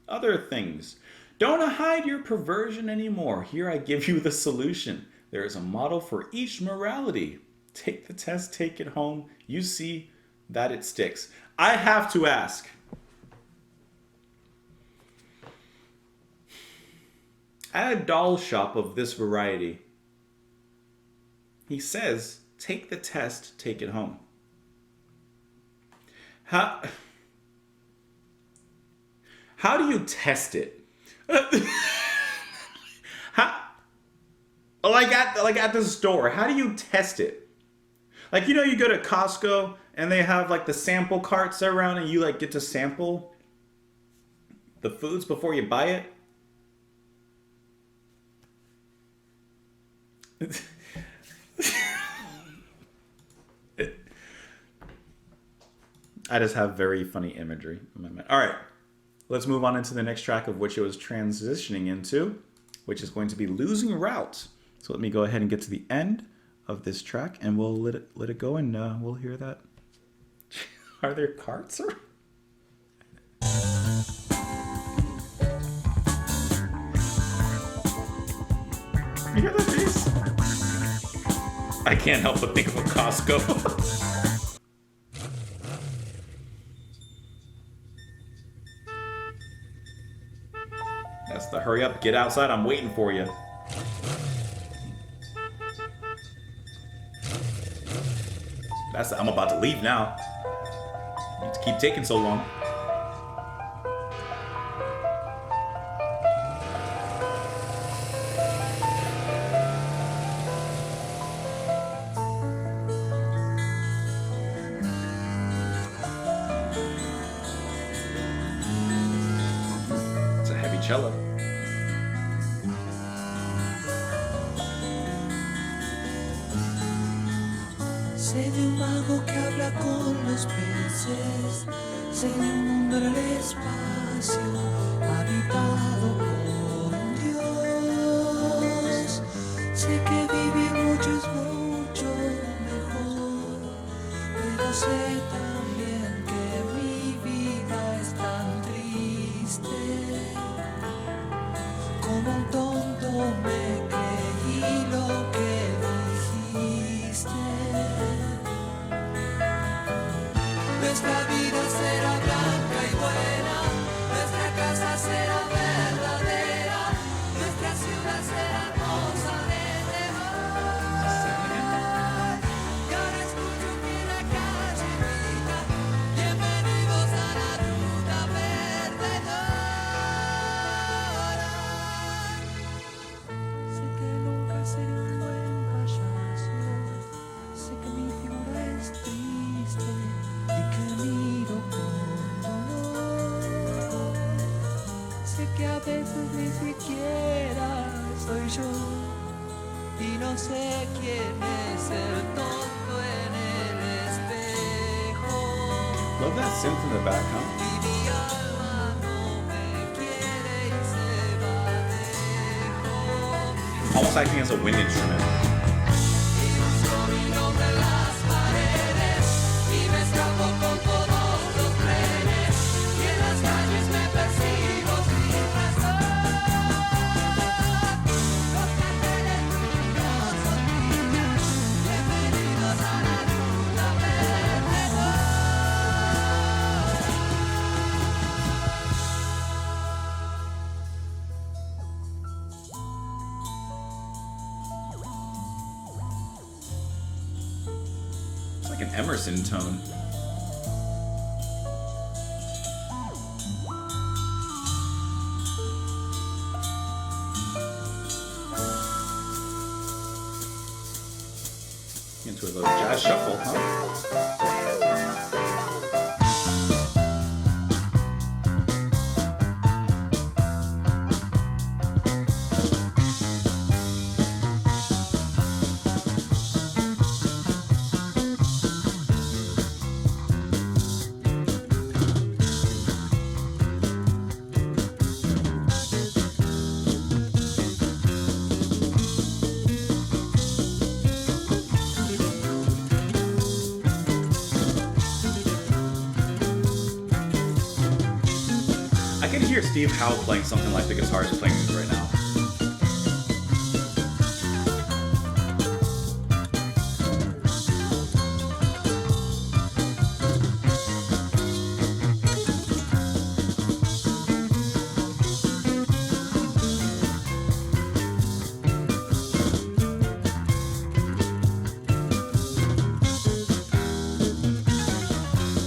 other things. Don't hide your perversion anymore. Here I give you the solution. There is a model for each morality. Take the test, take it home. You see that it sticks. I have to ask. At a doll shop of this variety, he says, take the test, take it home. How do you test it? Like at the store, how do you test it? Like, you go to Costco and they have like the sample carts around and you like get to sample the foods before you buy it. I just have very funny imagery in my mind. All right, let's move on into the next track, of which it was transitioning into, which is going to be Losing Route. So let me go ahead and get to the end of this track, and we'll let it go, and we'll hear that. Are there carts? Or? You hear that bass? I can't help but think of a Costco. That's the hurry up, get outside, I'm waiting for you. I'm about to leave now. You keep taking so long. It's a heavy cello. Sé de un mago que habla con los peces, sé de un mundo en el espacio, habitado por un dios. Sé que vivir mucho es mucho mejor, pero sé también que mi vida es tan triste. Como un tonto me creí lo que dijiste. Nuestra vida será blanca y buena, nuestra casa será verdadera, nuestra ciudad será hermosa desde hoy. Y ahora escucho que la calle grita, bienvenidos a la ruta perdedora. Sé que nunca seré un buen payaso, sé que mi figura es triste y que miro con dolor. Sé que a veces ni siquiera soy yo y no sé quién es el tonto en el espejo. Love that synth in the back, huh? Y mi alma no me quiere y se va lejos. Almost acting as a wind instrument. Y busco mi nombre en las paredes y me escapo con todos los trenes y en la like an Emerson tone. Into a little jazz shuffle, huh? I can hear Steve Howe playing something like the guitar is playing right now.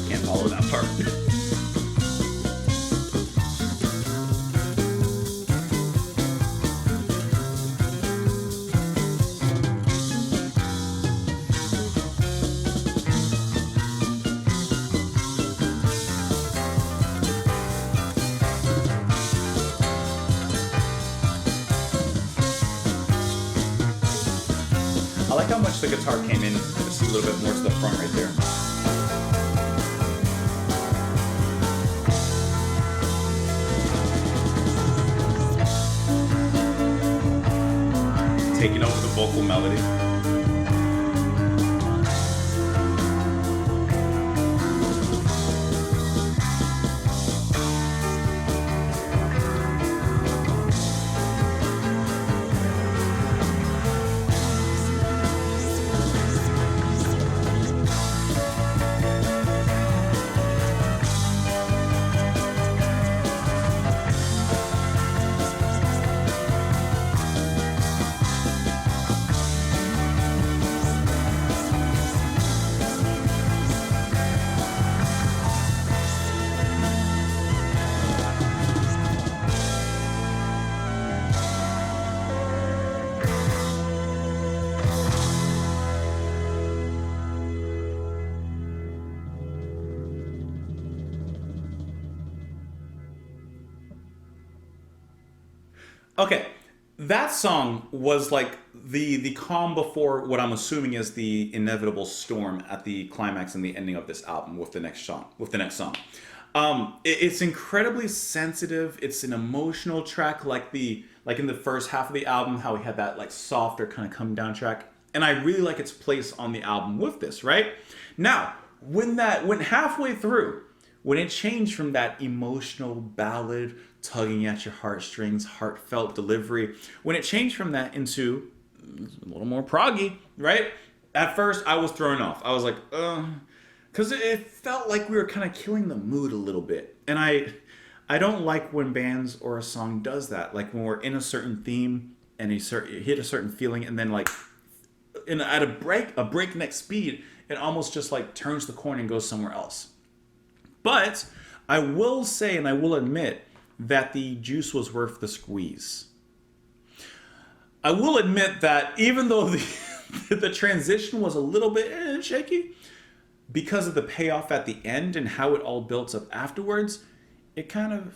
Can't follow that part. I like how much the guitar came in just a little bit more to the front right there. Taking over the vocal melody. Okay, that song was like the calm before what I'm assuming is the inevitable storm at the climax and the ending of this album with the next song. It's incredibly sensitive. It's an emotional track, like in the first half of the album, how we had that like softer kind of come down track, and I really like its place on the album with this. Right now, when that went halfway through, when it changed from that emotional ballad tugging at your heartstrings, heartfelt delivery, when it changed from that into a little more proggy, right? At first, I was thrown off. I was like, because it felt like we were kind of killing the mood a little bit. And I don't like when bands or a song does that. Like when we're in a certain theme and you hit a certain feeling, and then like at a breakneck speed, it almost just like turns the corner and goes somewhere else. But I will say, and I will admit, that the juice was worth the squeeze. I will admit that even though the transition was a little bit shaky, because of the payoff at the end and how it all built up afterwards, it kind of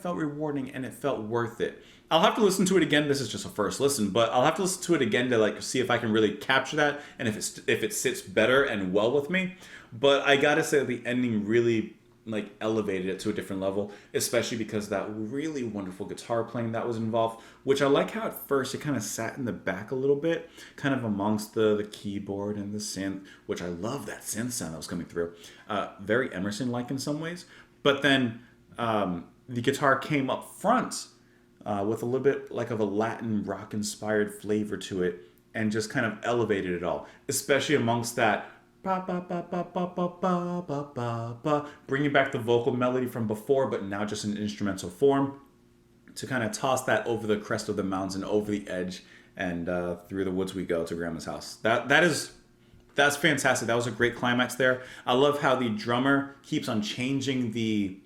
felt rewarding and it felt worth it. I'll have to listen to it again. This is just a first listen, but I'll have to listen to it again to like see if I can really capture that and if it sits better and well with me. But I gotta say the ending really like elevated it to a different level, especially because that really wonderful guitar playing that was involved, which I like how at first it kind of sat in the back a little bit, kind of amongst the keyboard and the synth, which I love that synth sound that was coming through. Very Emerson-like in some ways. But then the guitar came up front with a little bit like of a Latin rock-inspired flavor to it and just kind of elevated it all, especially amongst that ba ba ba ba ba ba ba ba ba ba, bringing back the vocal melody from before, but now just in instrumental form, to kind of toss that over the crest of the mountains and over the edge, and through the woods we go to Grandma's house. That is That's fantastic. That was a great climax there. I love how the drummer keeps on changing the,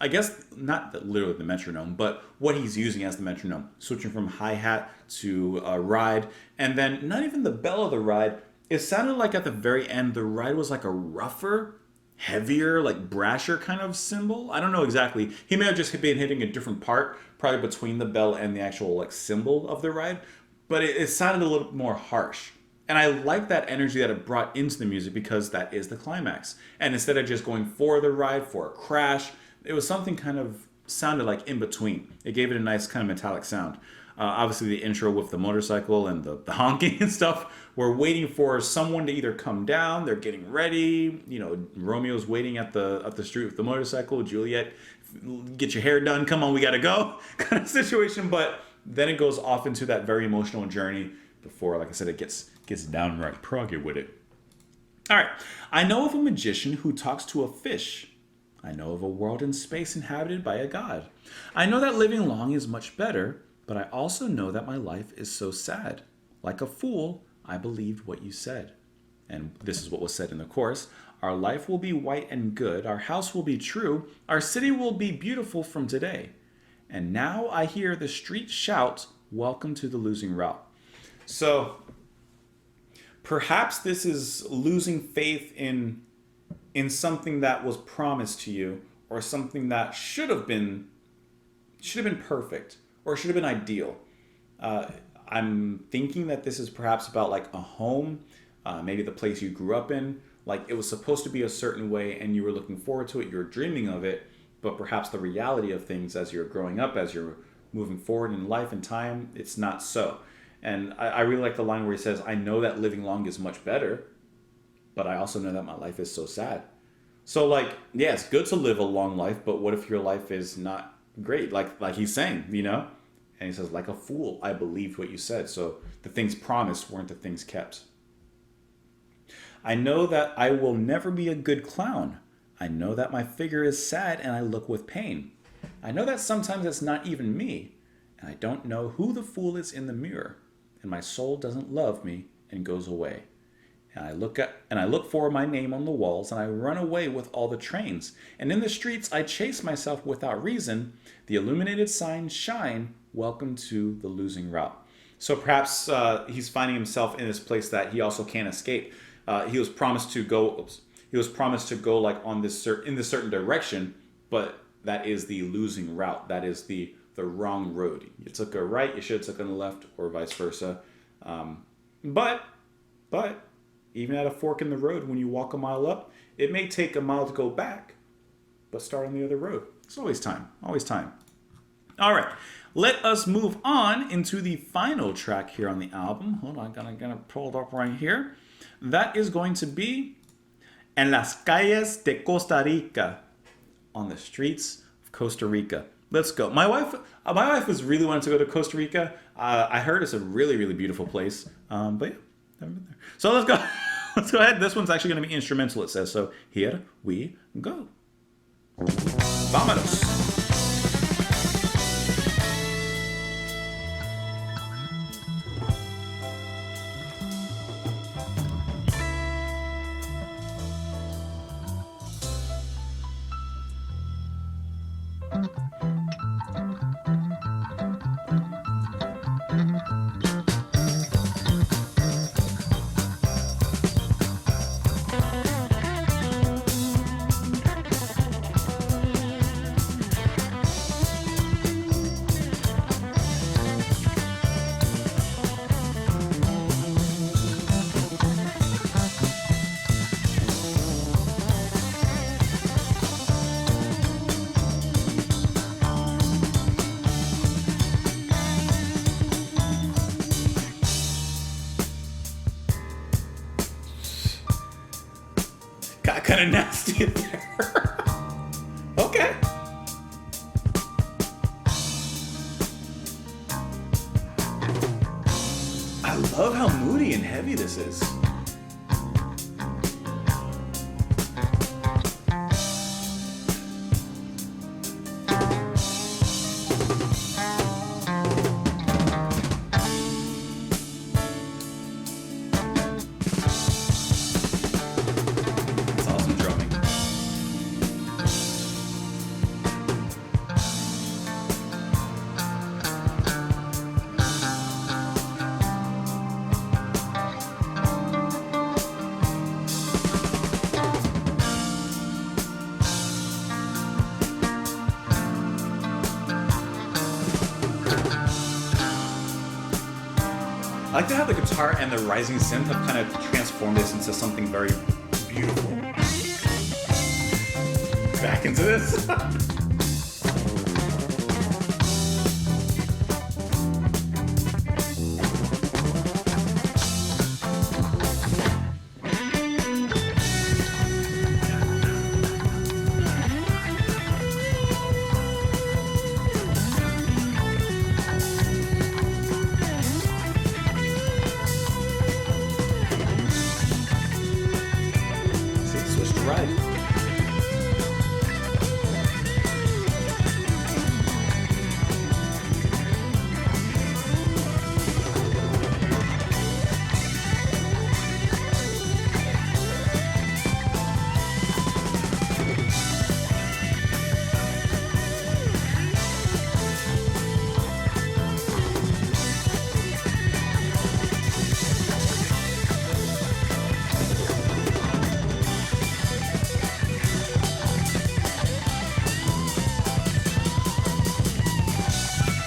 I guess not literally the metronome, but what he's using as the metronome, switching from hi-hat to ride, and then not even the bell of the ride. It sounded like at the very end, the ride was like a rougher, heavier, like brasher kind of cymbal. I don't know exactly. He may have just been hitting a different part, probably between the bell and the actual like cymbal of the ride, but it sounded a little more harsh. And I like that energy that it brought into the music because that is the climax. And instead of just going for the ride, for a crash, it was something kind of sounded like in between. It gave it a nice kind of metallic sound. Obviously, the intro with the motorcycle and the honking and stuff. We're waiting for someone to either come down. They're getting ready. You know, Romeo's waiting at the street with the motorcycle. Juliet, get your hair done. Come on, we gotta go. Kind of situation. But then it goes off into that very emotional journey before, like I said, it gets downright proggy with it. All right. I know of a magician who talks to a fish. I know of a world in space inhabited by a god. I know that living long is much better, but I also know that my life is so sad. Like a fool, I believed what you said. And this is what was said in the chorus. Our life will be white and good. Our house will be true. Our city will be beautiful from today. And now I hear the street shout, welcome to the losing route. So perhaps this is losing faith in something that was promised to you, or something that should have been perfect, or should have been ideal. I'm thinking that this is perhaps about like a home, maybe the place you grew up in. Like it was supposed to be a certain way and you were looking forward to it, you were dreaming of it, but perhaps the reality of things as you're growing up, as you're moving forward in life and time, it's not so. And I really like the line where he says, I know that living long is much better, but I also know that my life is so sad. So like, yeah, it's good to live a long life, but what if your life is not great? Like he's saying, you know? And he says, like a fool, I believed what you said. So the things promised weren't the things kept. I know that I will never be a good clown. I know that my figure is sad and I look with pain. I know that sometimes it's not even me. And I don't know who the fool is in the mirror. And my soul doesn't love me and goes away. And I look for my name on the walls, and I run away with all the trains. And in the streets I chase myself without reason. The illuminated signs shine, welcome to the losing route. So perhaps he's finding himself in this place that he also can't escape. He was promised to go. He was promised to go like on this in this certain direction, but that is the losing route. That is the wrong road. You took a right, you should have taken a left, or vice versa. But even at a fork in the road, when you walk a mile up, it may take a mile to go back, but start on the other road. It's always time. Always time. All right. Let us move on into the final track here on the album. Hold on, I'm gonna pull it up right here. That is going to be En las calles de Costa Rica, on the streets of Costa Rica. Let's go. My wife was really wanting to go to Costa Rica. I heard it's a really, really beautiful place. But yeah, never been there. So let's go. Let's go ahead. This one's actually going to be instrumental, it says. So here we go. Vámonos. Got kind of nasty in there. Okay. I love how moody and heavy this is. I like to have the guitar and the rising synth have kind of transformed this into something very beautiful. Back into this. See, switch to ride.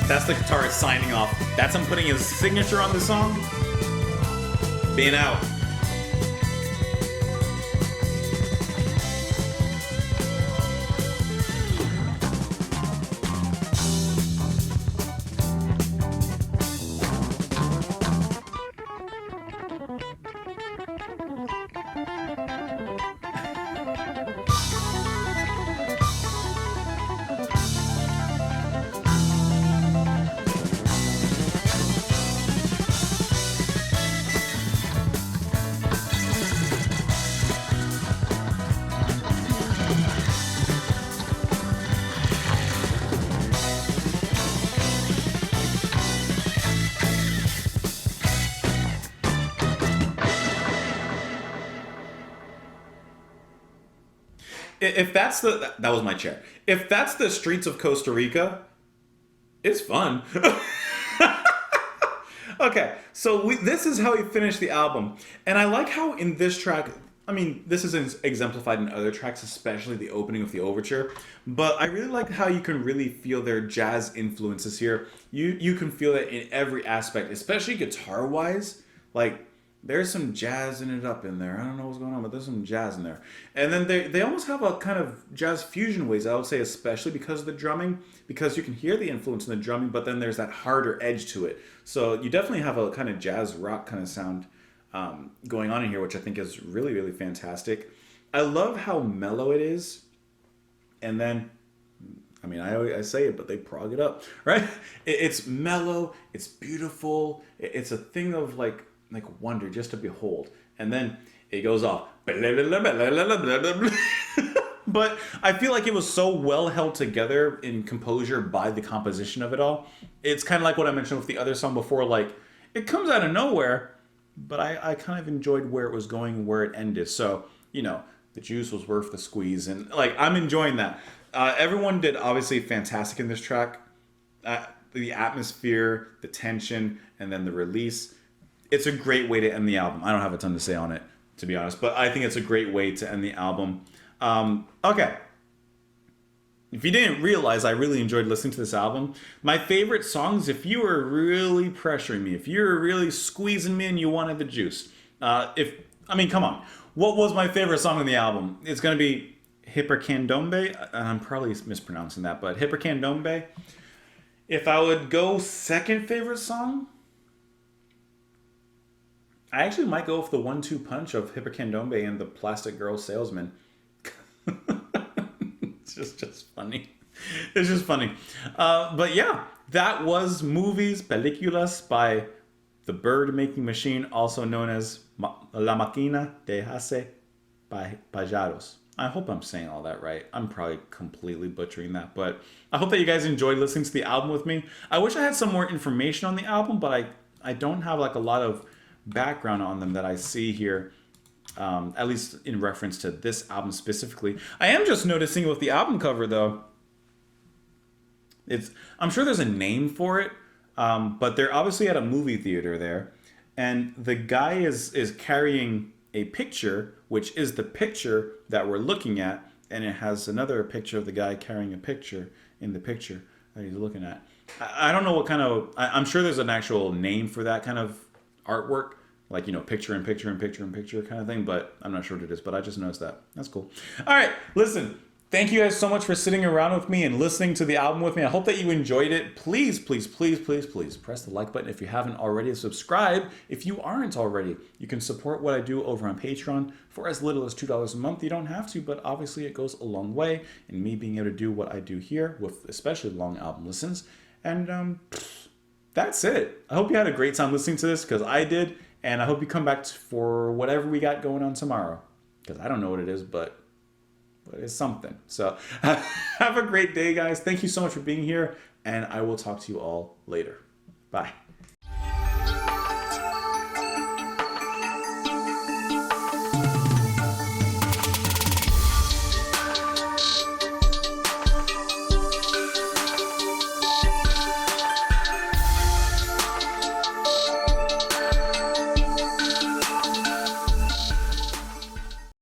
That's the guitarist signing off. That's him putting his signature on the song. Being out. If that's that was my chair. If that's the streets of Costa Rica, it's fun. Okay, so this is how he finished the album, and I like how in this track, I mean, this is exemplified in other tracks, especially the opening of the overture. But I really like how you can really feel their jazz influences here. You can feel it in every aspect, especially guitar wise. Like, there's some jazz in it up in there. I don't know what's going on, but there's some jazz in there. And then they almost have a kind of jazz fusion ways, I would say, especially because of the drumming, because you can hear the influence in the drumming, but then there's that harder edge to it. So you definitely have a kind of jazz rock kind of sound going on in here, which I think is really, really fantastic. I love how mellow it is. And then, I mean, I say it, but they prog it up, right? It's mellow, it's beautiful, it's a thing of like wonder just to behold. And then it goes off. But I feel like it was so well held together in composure by the composition of it all. It's kind of like what I mentioned with the other song before, like, it comes out of nowhere, but I kind of enjoyed where it was going, where it ended. So, you know, the juice was worth the squeeze, and like, I'm enjoying that. Everyone did obviously fantastic in this track. The atmosphere, the tension, and then the release. It's a great way to end the album. I don't have a ton to say on it, to be honest, but I think it's a great way to end the album. Okay. If you didn't realize, I really enjoyed listening to this album. My favorite songs, if you were really pressuring me, if you were really squeezing me and you wanted the juice, come on. What was my favorite song on the album? It's going to be Hipercandombe. I'm probably mispronouncing that, but Hipercandombe. If I would go second favorite song, I actually might go with the 1-2 punch of Hipercandombe and the Plastic Girl Salesman. It's just funny. It's just funny. But yeah, that was Movies, Películas by the Bird Making Machine, also known as La Máquina de Hacer by Pájaros. I hope I'm saying all that right. I'm probably completely butchering that, but I hope that you guys enjoyed listening to the album with me. I wish I had some more information on the album, but I don't have like a lot of background on them that I see here, at least in reference to this album specifically. I am just noticing with the album cover though, I'm sure there's a name for it, but they're obviously at a movie theater there, and the guy is carrying a picture, which is the picture that we're looking at, and it has another picture of the guy carrying a picture in the picture that he's looking at. I don't know what kind of, I'm sure there's an actual name for that kind of artwork, like, picture in picture in picture in picture kind of thing, but I'm not sure what it is, but I just noticed that. That's cool. All right, listen. Thank you guys so much for sitting around with me and listening to the album with me. I hope that you enjoyed it. Please, please, please, please, please press the like button if you haven't already. Subscribe if you aren't already. You can support what I do over on Patreon for as little as $2 a month. You don't have to, but obviously it goes a long way in me being able to do what I do here with especially long album listens. And that's it. I hope you had a great time listening to this, because I did. And I hope you come back for whatever we got going on tomorrow, because I don't know what it is, but it's something. So have a great day, guys. Thank you so much for being here, and I will talk to you all later. Bye.